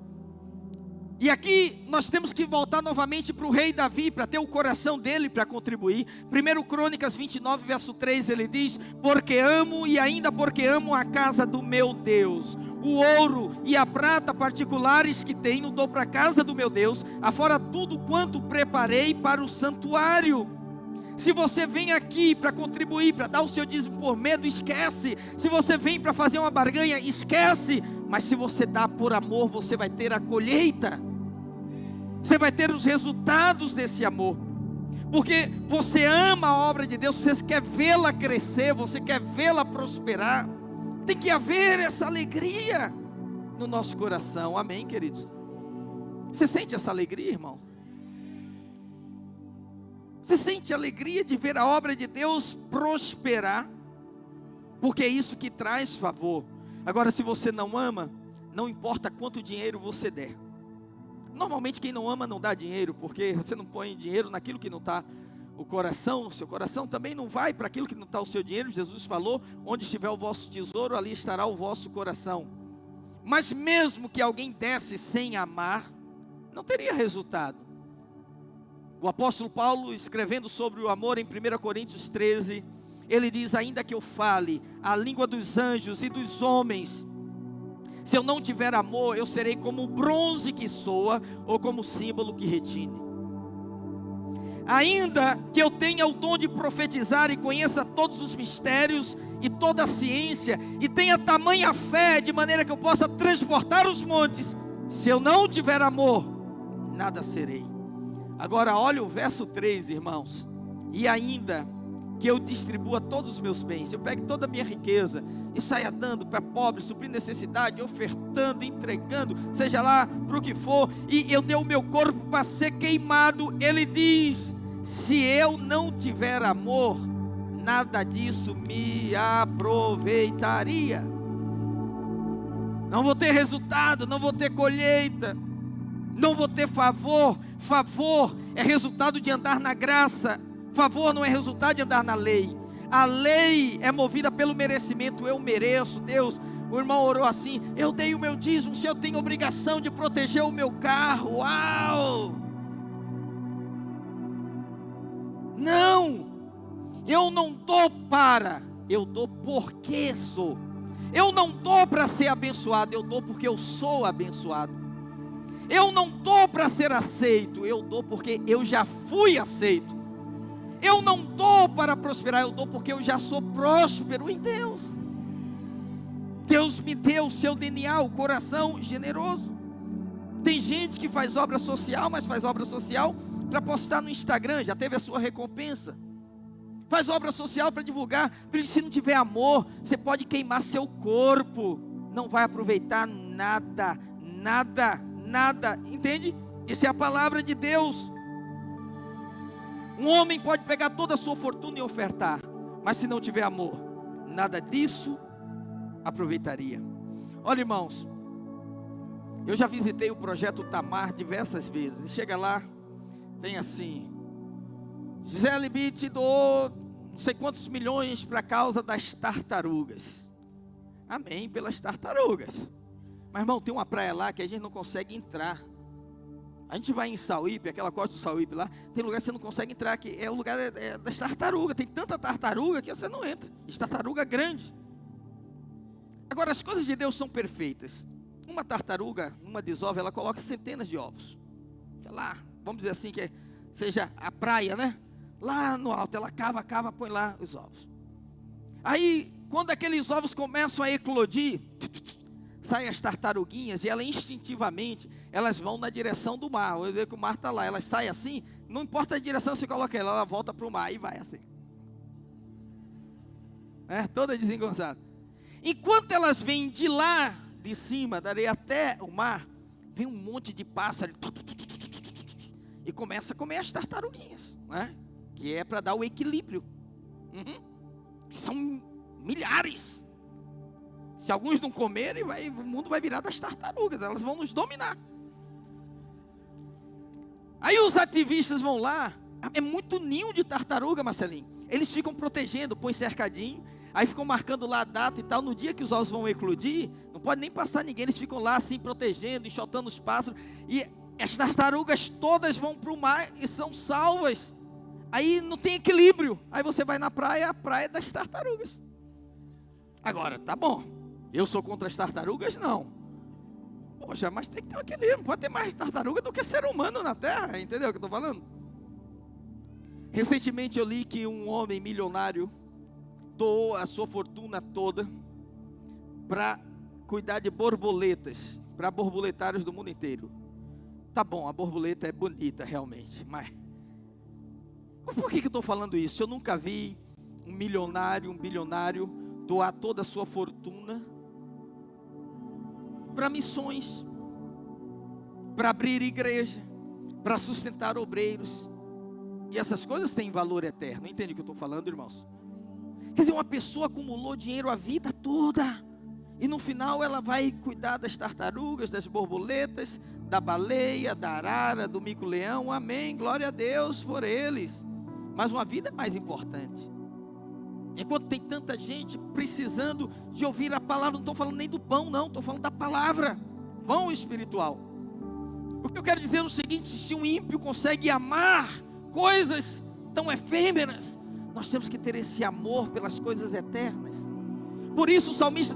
E aqui nós temos que voltar novamente para o rei Davi, para ter o coração dele para contribuir. 1 Crônicas 29, verso 3, ele diz: porque amo, e ainda porque amo a casa do meu Deus, o ouro e a prata particulares que tenho, dou para a casa do meu Deus, afora tudo quanto preparei para o santuário. Se você vem aqui para contribuir, para dar o seu dízimo por medo, esquece. Se você vem para fazer uma barganha, esquece. Mas se você dá por amor, você vai ter a colheita. Você vai ter os resultados desse amor. Porque você ama a obra de Deus, você quer vê-la crescer, você quer vê-la prosperar. Tem que haver essa alegria no nosso coração. Amém, queridos? Você sente essa alegria, irmão? Você sente a alegria de ver a obra de Deus prosperar? Porque é isso que traz favor. Agora, se você não ama, não importa quanto dinheiro você der. Normalmente quem não ama não dá dinheiro, porque você não põe dinheiro naquilo que não está o coração. O seu coração também não vai para aquilo que não está o seu dinheiro. Jesus falou: onde estiver o vosso tesouro, ali estará o vosso coração. Mas mesmo que alguém desse sem amar, não teria resultado. O apóstolo Paulo, escrevendo sobre o amor em 1 Coríntios 13, ele diz: ainda que eu fale a língua dos anjos e dos homens, se eu não tiver amor, eu serei como o bronze que soa, ou como o símbolo que retine. Ainda que eu tenha o dom de profetizar e conheça todos os mistérios e toda a ciência, e tenha tamanha fé, de maneira que eu possa transportar os montes, se eu não tiver amor, nada serei. Agora olha o verso 3, irmãos. e ainda que eu distribua todos os meus bens, eu pegue toda a minha riqueza e saia dando para pobres, suprindo necessidade, ofertando, entregando, seja lá para o que for, e eu dei o meu corpo para ser queimado, ele diz: se eu não tiver amor, nada disso me aproveitaria. Não vou ter resultado, não vou ter colheita, não vou ter favor. Favor é resultado de andar na graça. Favor não é resultado de andar na lei. A lei é movida pelo merecimento. Eu mereço, Deus. O irmão orou assim: eu dei o meu dízimo, o Senhor tem obrigação de proteger o meu carro. Uau! Não! Eu não dou para, eu dou porque sou. Eu não dou para ser abençoado, eu dou porque eu sou abençoado. Eu não dou para ser aceito, eu dou porque eu já fui aceito. Eu não dou para prosperar, eu dou porque eu já sou próspero em Deus. Deus me deu o seu DNA, o coração generoso. Tem gente que faz obra social, mas faz obra social para postar no Instagram, já teve a sua recompensa. Faz obra social para divulgar, porque se não tiver amor, você pode queimar seu corpo, não vai aproveitar nada, nada, nada, entende? Isso é a palavra de Deus. Um homem pode pegar toda a sua fortuna e ofertar, mas se não tiver amor, nada disso aproveitaria. Olha, irmãos, eu já visitei o projeto Tamar diversas vezes, e chega lá, tem assim: Gisele Bündchen doou não sei quantos milhões para a causa das tartarugas. Amém, pelas tartarugas. Mas, irmão, tem uma praia lá que a gente não consegue entrar. A gente vai em Sauípe, aquela costa do Sauípe lá, tem lugar que você não consegue entrar, que é o lugar das tartarugas. Tem tanta tartaruga que você não entra. E tartaruga grande. Agora, as coisas de Deus são perfeitas. Uma tartaruga, numa desova, ela coloca centenas de ovos. Lá, vamos dizer assim, que seja a praia, né? Lá no alto, ela cava, põe lá os ovos. Aí, quando aqueles ovos começam a eclodir, saem as tartaruguinhas, e elas instintivamente, elas vão na direção do mar. Vou dizer que o mar está lá, elas saem assim, não importa a direção que você coloca ela volta para o mar, e vai assim. Toda desengonçada. Enquanto elas vêm de lá, de cima, da areia até o mar, vem um monte de pássaro, e começa a comer as tartaruguinhas, né? Que é para dar o equilíbrio. São milhares. Se alguns não comerem, o mundo vai virar das tartarugas, elas vão nos dominar. Aí os ativistas vão lá, é muito ninho de tartaruga, Marcelinho. Eles ficam protegendo, põem cercadinho, aí ficam marcando lá a data e tal. No dia que os ovos vão eclodir, não pode nem passar ninguém, eles ficam lá assim protegendo, enxotando os pássaros, e as tartarugas todas vão para o mar e são salvas. Aí não tem equilíbrio, aí você vai na praia, a praia das tartarugas. Agora, tá bom, eu sou contra as tartarugas? Não. Poxa, mas tem que ter um equilíbrio, não pode ter mais tartaruga do que ser humano na terra, entendeu o que eu estou falando? Recentemente eu li que um homem milionário doou a sua fortuna toda para cuidar de borboletas, para borboletários do mundo inteiro. Tá bom, a borboleta é bonita realmente, mas por que eu estou falando isso? Eu nunca vi um milionário, um bilionário doar toda a sua fortuna para missões, para abrir igreja, para sustentar obreiros. E essas coisas têm valor eterno. Entende o que eu estou falando, irmãos? Quer dizer, uma pessoa acumulou dinheiro a vida toda, e no final ela vai cuidar das tartarugas, das borboletas, da baleia, da arara, do mico-leão. Amém, glória a Deus por eles. Mas uma vida é mais importante. Enquanto tem tanta gente precisando de ouvir a palavra, não estou falando nem do pão, não, estou falando da palavra, pão espiritual. O que eu quero dizer é o seguinte: se um ímpio consegue amar coisas tão efêmeras, nós temos que ter esse amor pelas coisas eternas. Por isso o salmista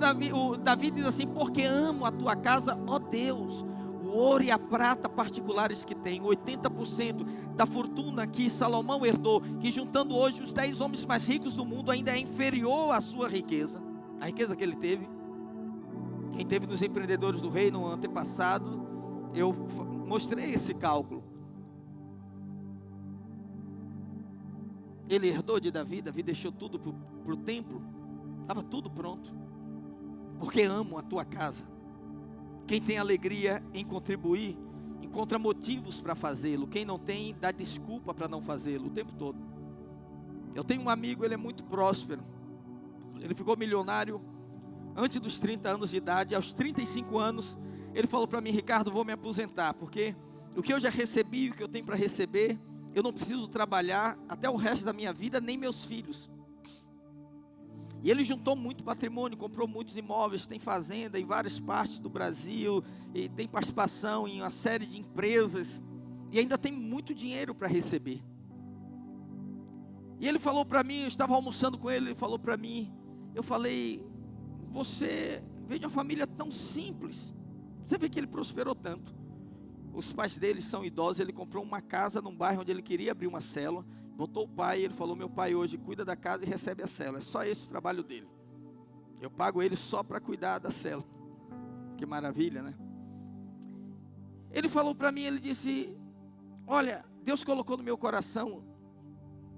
Davi diz assim: porque amo a tua casa, ó Deus, o ouro e a prata particulares que tem, 80% da fortuna que Salomão herdou, que juntando hoje os 10 homens mais ricos do mundo, ainda é inferior à sua riqueza, a riqueza que ele teve. Quem teve nos Empreendedores do Rei no antepassado, eu mostrei esse cálculo. Ele herdou de Davi deixou tudo para o templo, estava tudo pronto, porque amo a tua casa. Quem tem alegria em contribuir, encontra motivos para fazê-lo. Quem não tem, dá desculpa para não fazê-lo o tempo todo. Eu tenho um amigo, ele é muito próspero, ele ficou milionário antes dos 30 anos de idade. Aos 35 anos, ele falou para mim: Ricardo, vou me aposentar, porque o que eu já recebi e o que eu tenho para receber, eu não preciso trabalhar até o resto da minha vida, nem meus filhos. E ele juntou muito patrimônio, comprou muitos imóveis, tem fazenda em várias partes do Brasil, e tem participação em uma série de empresas, e ainda tem muito dinheiro para receber. E ele falou para mim, eu estava almoçando com ele, ele falou para mim, eu falei: você veio de uma família tão simples, você vê que ele prosperou tanto. Os pais dele são idosos, ele comprou uma casa num bairro onde ele queria abrir uma célula, botou o pai, ele falou: meu pai hoje cuida da casa e recebe a célula, é só esse o trabalho dele, eu pago ele só para cuidar da célula. Que maravilha, né? Ele falou para mim, ele disse: olha, Deus colocou no meu coração,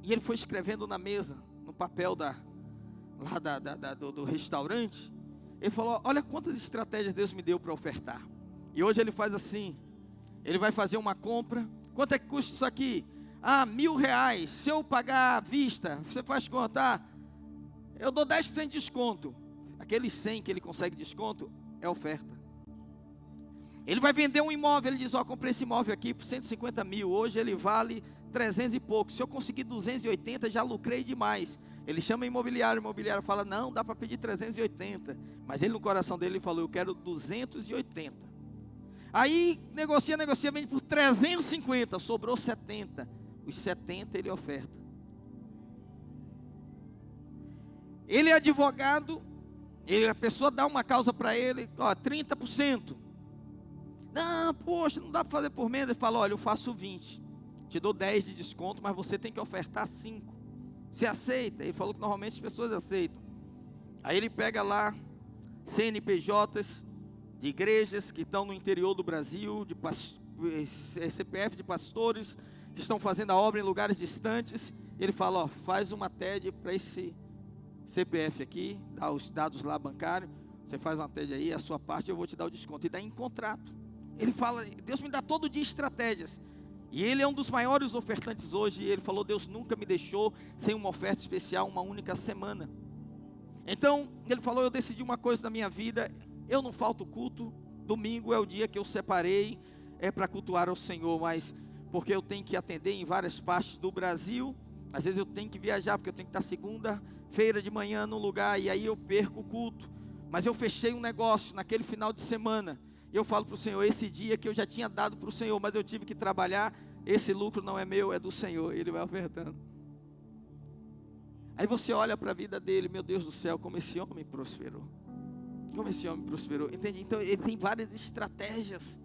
e ele foi escrevendo na mesa, no papel do restaurante, ele falou: olha quantas estratégias Deus me deu para ofertar. E hoje ele faz assim, ele vai fazer uma compra, quanto é que custa isso aqui? R$1.000, se eu pagar à vista, você faz conta, eu dou 10% de desconto. Aquele 100 que ele consegue desconto, é oferta. Ele vai vender um imóvel, ele diz: comprei esse imóvel aqui por 150 mil, hoje ele vale 300 e pouco, se eu conseguir 280, já lucrei demais. Ele chama o imobiliário fala: não, dá para pedir 380, mas ele no coração dele falou: eu quero 280. Aí negocia, vende por 350, sobrou 70, os 70 ele oferta. Ele é advogado, a pessoa dá uma causa para ele, 30%. Não, poxa, não dá para fazer por menos. Ele fala: olha, eu faço 20, te dou 10 de desconto, mas você tem que ofertar 5. Você aceita? Ele falou que normalmente as pessoas aceitam. Aí ele pega lá CNPJs de igrejas que estão no interior do Brasil, de CPF de pastores que estão fazendo a obra em lugares distantes. Ele fala: faz uma TED para esse CPF aqui, dá os dados lá bancários, você faz uma TED aí, a sua parte eu vou te dar o desconto, e dá em contrato. Ele fala: Deus me dá todo dia estratégias, e ele é um dos maiores ofertantes hoje. E ele falou: Deus nunca me deixou sem uma oferta especial uma única semana. Então ele falou: eu decidi uma coisa na minha vida, eu não falto culto, domingo é o dia que eu separei, é para cultuar ao Senhor, mas porque eu tenho que atender em várias partes do Brasil, às vezes eu tenho que viajar, porque eu tenho que estar segunda-feira de manhã num lugar, e aí eu perco o culto, mas eu fechei um negócio naquele final de semana, e eu falo para o Senhor: esse dia que eu já tinha dado para o Senhor, mas eu tive que trabalhar, esse lucro não é meu, é do Senhor. Ele vai ofertando. Aí você olha para a vida dele: meu Deus do céu, como esse homem prosperou. Como esse homem prosperou, entende? Então ele tem várias estratégias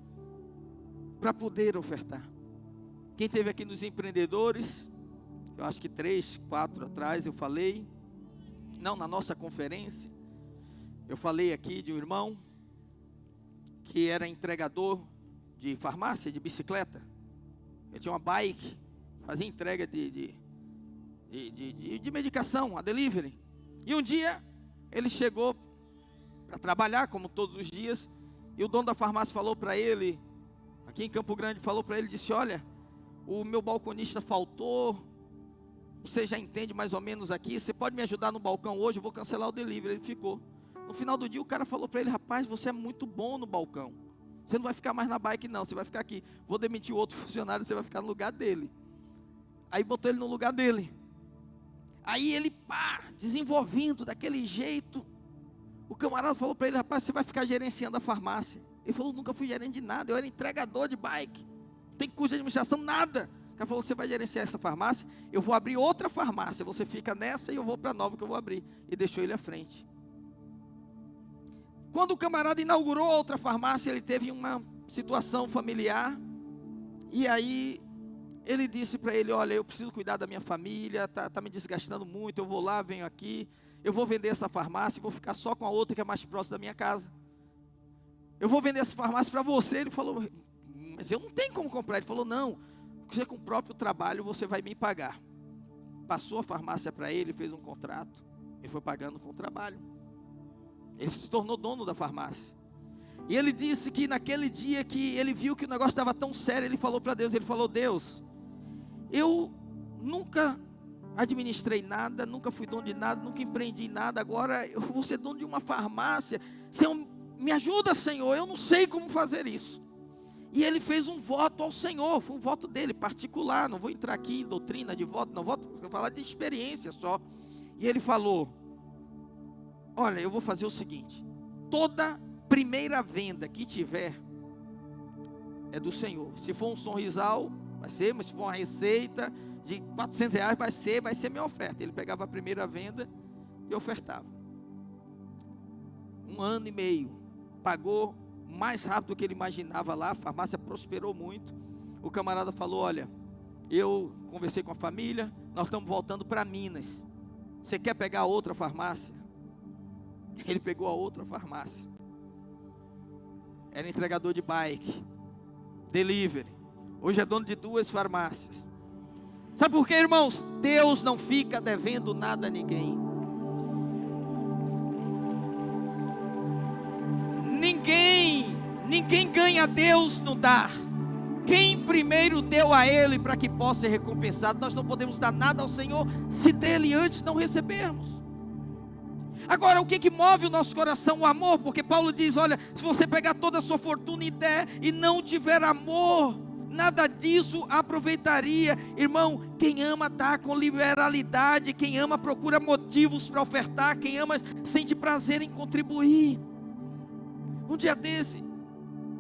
para poder ofertar. Quem teve aqui nos empreendedores, eu acho que 3, 4 atrás eu falei, não, na nossa conferência, eu falei aqui de um irmão que era entregador de farmácia, de bicicleta. Ele tinha uma bike, fazia entrega de medicação, a delivery. E um dia ele chegou para trabalhar, como todos os dias, e o dono da farmácia falou para ele, aqui em Campo Grande, falou para ele, disse: olha, o meu balconista faltou, você já entende mais ou menos aqui, você pode me ajudar no balcão hoje, eu vou cancelar o delivery. Ele ficou. No final do dia o cara falou para ele: rapaz, você é muito bom no balcão, você não vai ficar mais na bike não, você vai ficar aqui, vou demitir o outro funcionário, você vai ficar no lugar dele. Aí botou ele no lugar dele. Aí ele, desenvolvendo daquele jeito, o camarada falou para ele: rapaz, você vai ficar gerenciando a farmácia. Ele falou: nunca fui gerente de nada, eu era entregador de bike, não tem curso de administração, nada. O cara falou: você vai gerenciar essa farmácia, eu vou abrir outra farmácia, você fica nessa e eu vou para a nova que eu vou abrir. E deixou ele à frente. Quando o camarada inaugurou outra farmácia, ele teve uma situação familiar, e aí ele disse para ele: olha, eu preciso cuidar da minha família, tá me desgastando muito, eu vou lá, venho aqui, eu vou vender essa farmácia e vou ficar só com a outra que é mais próxima da minha casa. Eu vou vender essa farmácia para você. Ele falou: mas eu não tenho como comprar. Ele falou: não, você com o próprio trabalho você vai me pagar. passou a farmácia para ele, fez um contrato, ele foi pagando com o trabalho. Ele se tornou dono da farmácia. E ele disse que naquele dia que ele viu que o negócio estava tão sério, ele falou para Deus, ele falou: Deus, eu nunca administrei nada, nunca fui dono de nada, nunca empreendi nada, agora eu vou ser dono de uma farmácia. Senhor, me ajuda, Senhor, eu não sei como fazer isso. E ele fez um voto ao Senhor, foi um voto dele, particular, não vou entrar aqui em doutrina de voto, não vou falar de experiência só. E ele falou: olha, eu vou fazer o seguinte, toda primeira venda que tiver, é do Senhor. Se for um sorrisal, vai ser, mas se for uma receita de R$400, vai ser minha oferta. Ele pegava a primeira venda e ofertava. 1 ano e meio, pagou mais rápido do que ele imaginava lá, a farmácia prosperou muito. O camarada falou: olha, eu conversei com a família, nós estamos voltando para Minas, você quer pegar outra farmácia? Ele pegou a outra farmácia, era entregador de bike, delivery, hoje é dono de 2 farmácias. Sabe por quê, irmãos? Deus não fica devendo nada a ninguém. Ninguém ganha Deus no dar. Quem primeiro deu a Ele para que possa ser recompensado. Nós não podemos dar nada ao Senhor se dele antes não recebermos. Agora, o que move o nosso coração? O amor, porque Paulo diz: olha, se você pegar toda a sua fortuna e der e não tiver amor, nada disso aproveitaria. Irmão, quem ama dá com liberalidade, quem ama procura motivos para ofertar, quem ama sente prazer em contribuir. Um dia desse,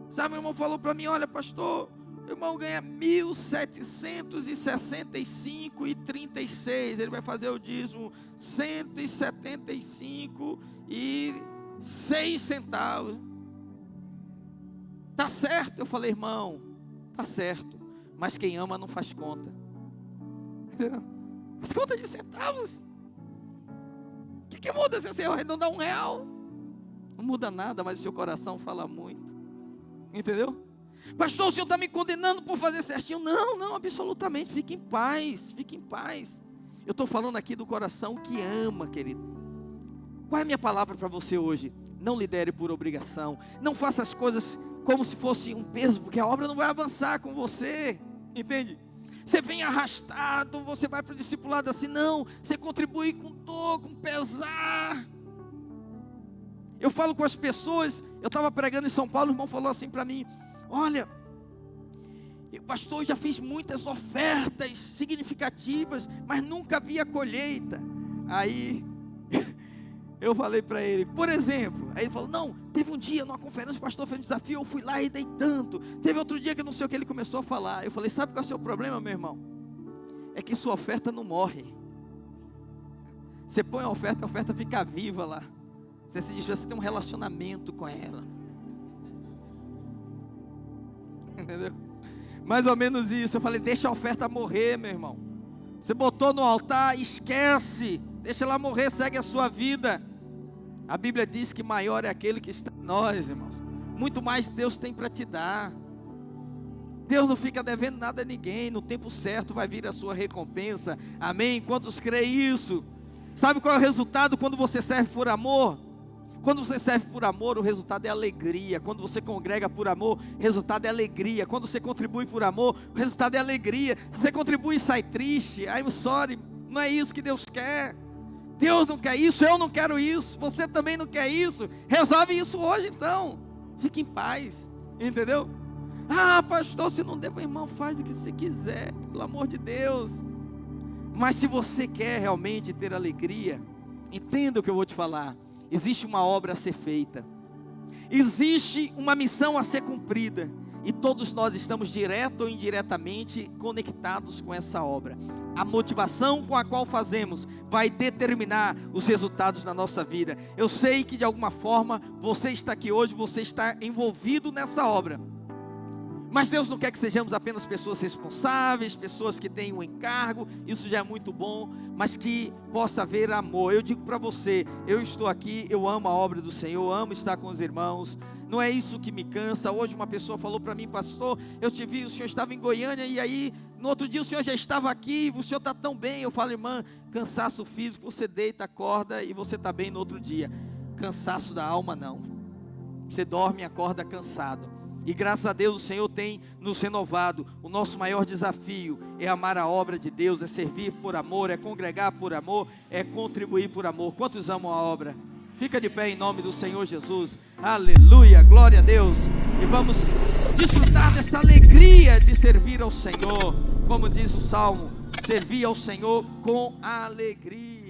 sabe, meu irmão falou para mim: olha, pastor, meu irmão ganha 1.765,36, ele vai fazer o dízimo 175,06 centavos. Tá certo? Eu falei: irmão, tá certo, mas quem ama não faz conta. Faz conta de centavos. O que muda se você arredondar R$1? Não muda nada, mas o seu coração fala muito. Entendeu? Pastor, o senhor está me condenando por fazer certinho? Não, absolutamente, fique em paz, fique em paz. Eu estou falando aqui do coração que ama, querido. Qual é a minha palavra para você hoje? Não lidere por obrigação, não faça as coisas como se fosse um peso, porque a obra não vai avançar com você, entende? Você vem arrastado, você vai para o discipulado assim, não, você contribui com dor, com pesar. Eu falo com as pessoas, eu estava pregando em São Paulo, o irmão falou assim para mim: olha, pastor, já fiz muitas ofertas significativas, mas nunca vi a colheita. Aí eu falei para ele, por exemplo, aí ele falou: não, teve um dia numa conferência, o pastor fez um desafio, eu fui lá e dei tanto. Teve outro dia que eu não sei o que, ele começou a falar. Eu falei: sabe qual é o seu problema, meu irmão? É que sua oferta não morre. Você põe a oferta fica viva lá. Você se diz, você tem um relacionamento com ela. Entendeu? Mais ou menos isso. Eu falei: deixa a oferta morrer, meu irmão. Você botou no altar, esquece. Deixa ela morrer, segue a sua vida. A Bíblia diz que maior é aquele que está em nós, irmãos. Muito mais Deus tem para te dar. Deus não fica devendo nada a ninguém. No tempo certo vai vir a sua recompensa. Amém? Quantos creem isso? Sabe qual é o resultado quando você serve por amor? Quando você serve por amor, o resultado é alegria. Quando você congrega por amor, o resultado é alegria. Quando você contribui por amor, o resultado é alegria. Se você contribui e sai triste, I'm sorry, não é isso que Deus quer. Deus não quer isso, eu não quero isso, você também não quer isso. Resolve isso hoje então. Fique em paz, entendeu? Ah, pastor, se não der, meu irmão, faz o que você quiser, pelo amor de Deus. Mas se você quer realmente ter alegria, entenda o que eu vou te falar. Existe uma obra a ser feita, existe uma missão a ser cumprida, e todos nós estamos direto ou indiretamente conectados com essa obra. A motivação com a qual fazemos vai determinar os resultados na nossa vida. Eu sei que de alguma forma você está aqui hoje, você está envolvido nessa obra, mas Deus não quer que sejamos apenas pessoas responsáveis, pessoas que têm um encargo, isso já é muito bom, mas que possa haver amor. Eu digo para você, eu estou aqui, eu amo a obra do Senhor, eu amo estar com os irmãos, não é isso que me cansa. Hoje uma pessoa falou para mim: pastor, eu te vi, o senhor estava em Goiânia, e aí no outro dia o senhor já estava aqui, o senhor está tão bem. Eu falo: irmã, cansaço físico, você deita, acorda e você está bem no outro dia. Cansaço da alma não. Você dorme e acorda cansado. E graças a Deus o Senhor tem nos renovado. O nosso maior desafio é amar a obra de Deus, é servir por amor, é congregar por amor, é contribuir por amor. Quantos amam a obra? Fica de pé em nome do Senhor Jesus. Aleluia, glória a Deus. E vamos desfrutar dessa alegria de servir ao Senhor. Como diz o Salmo, servir ao Senhor com alegria.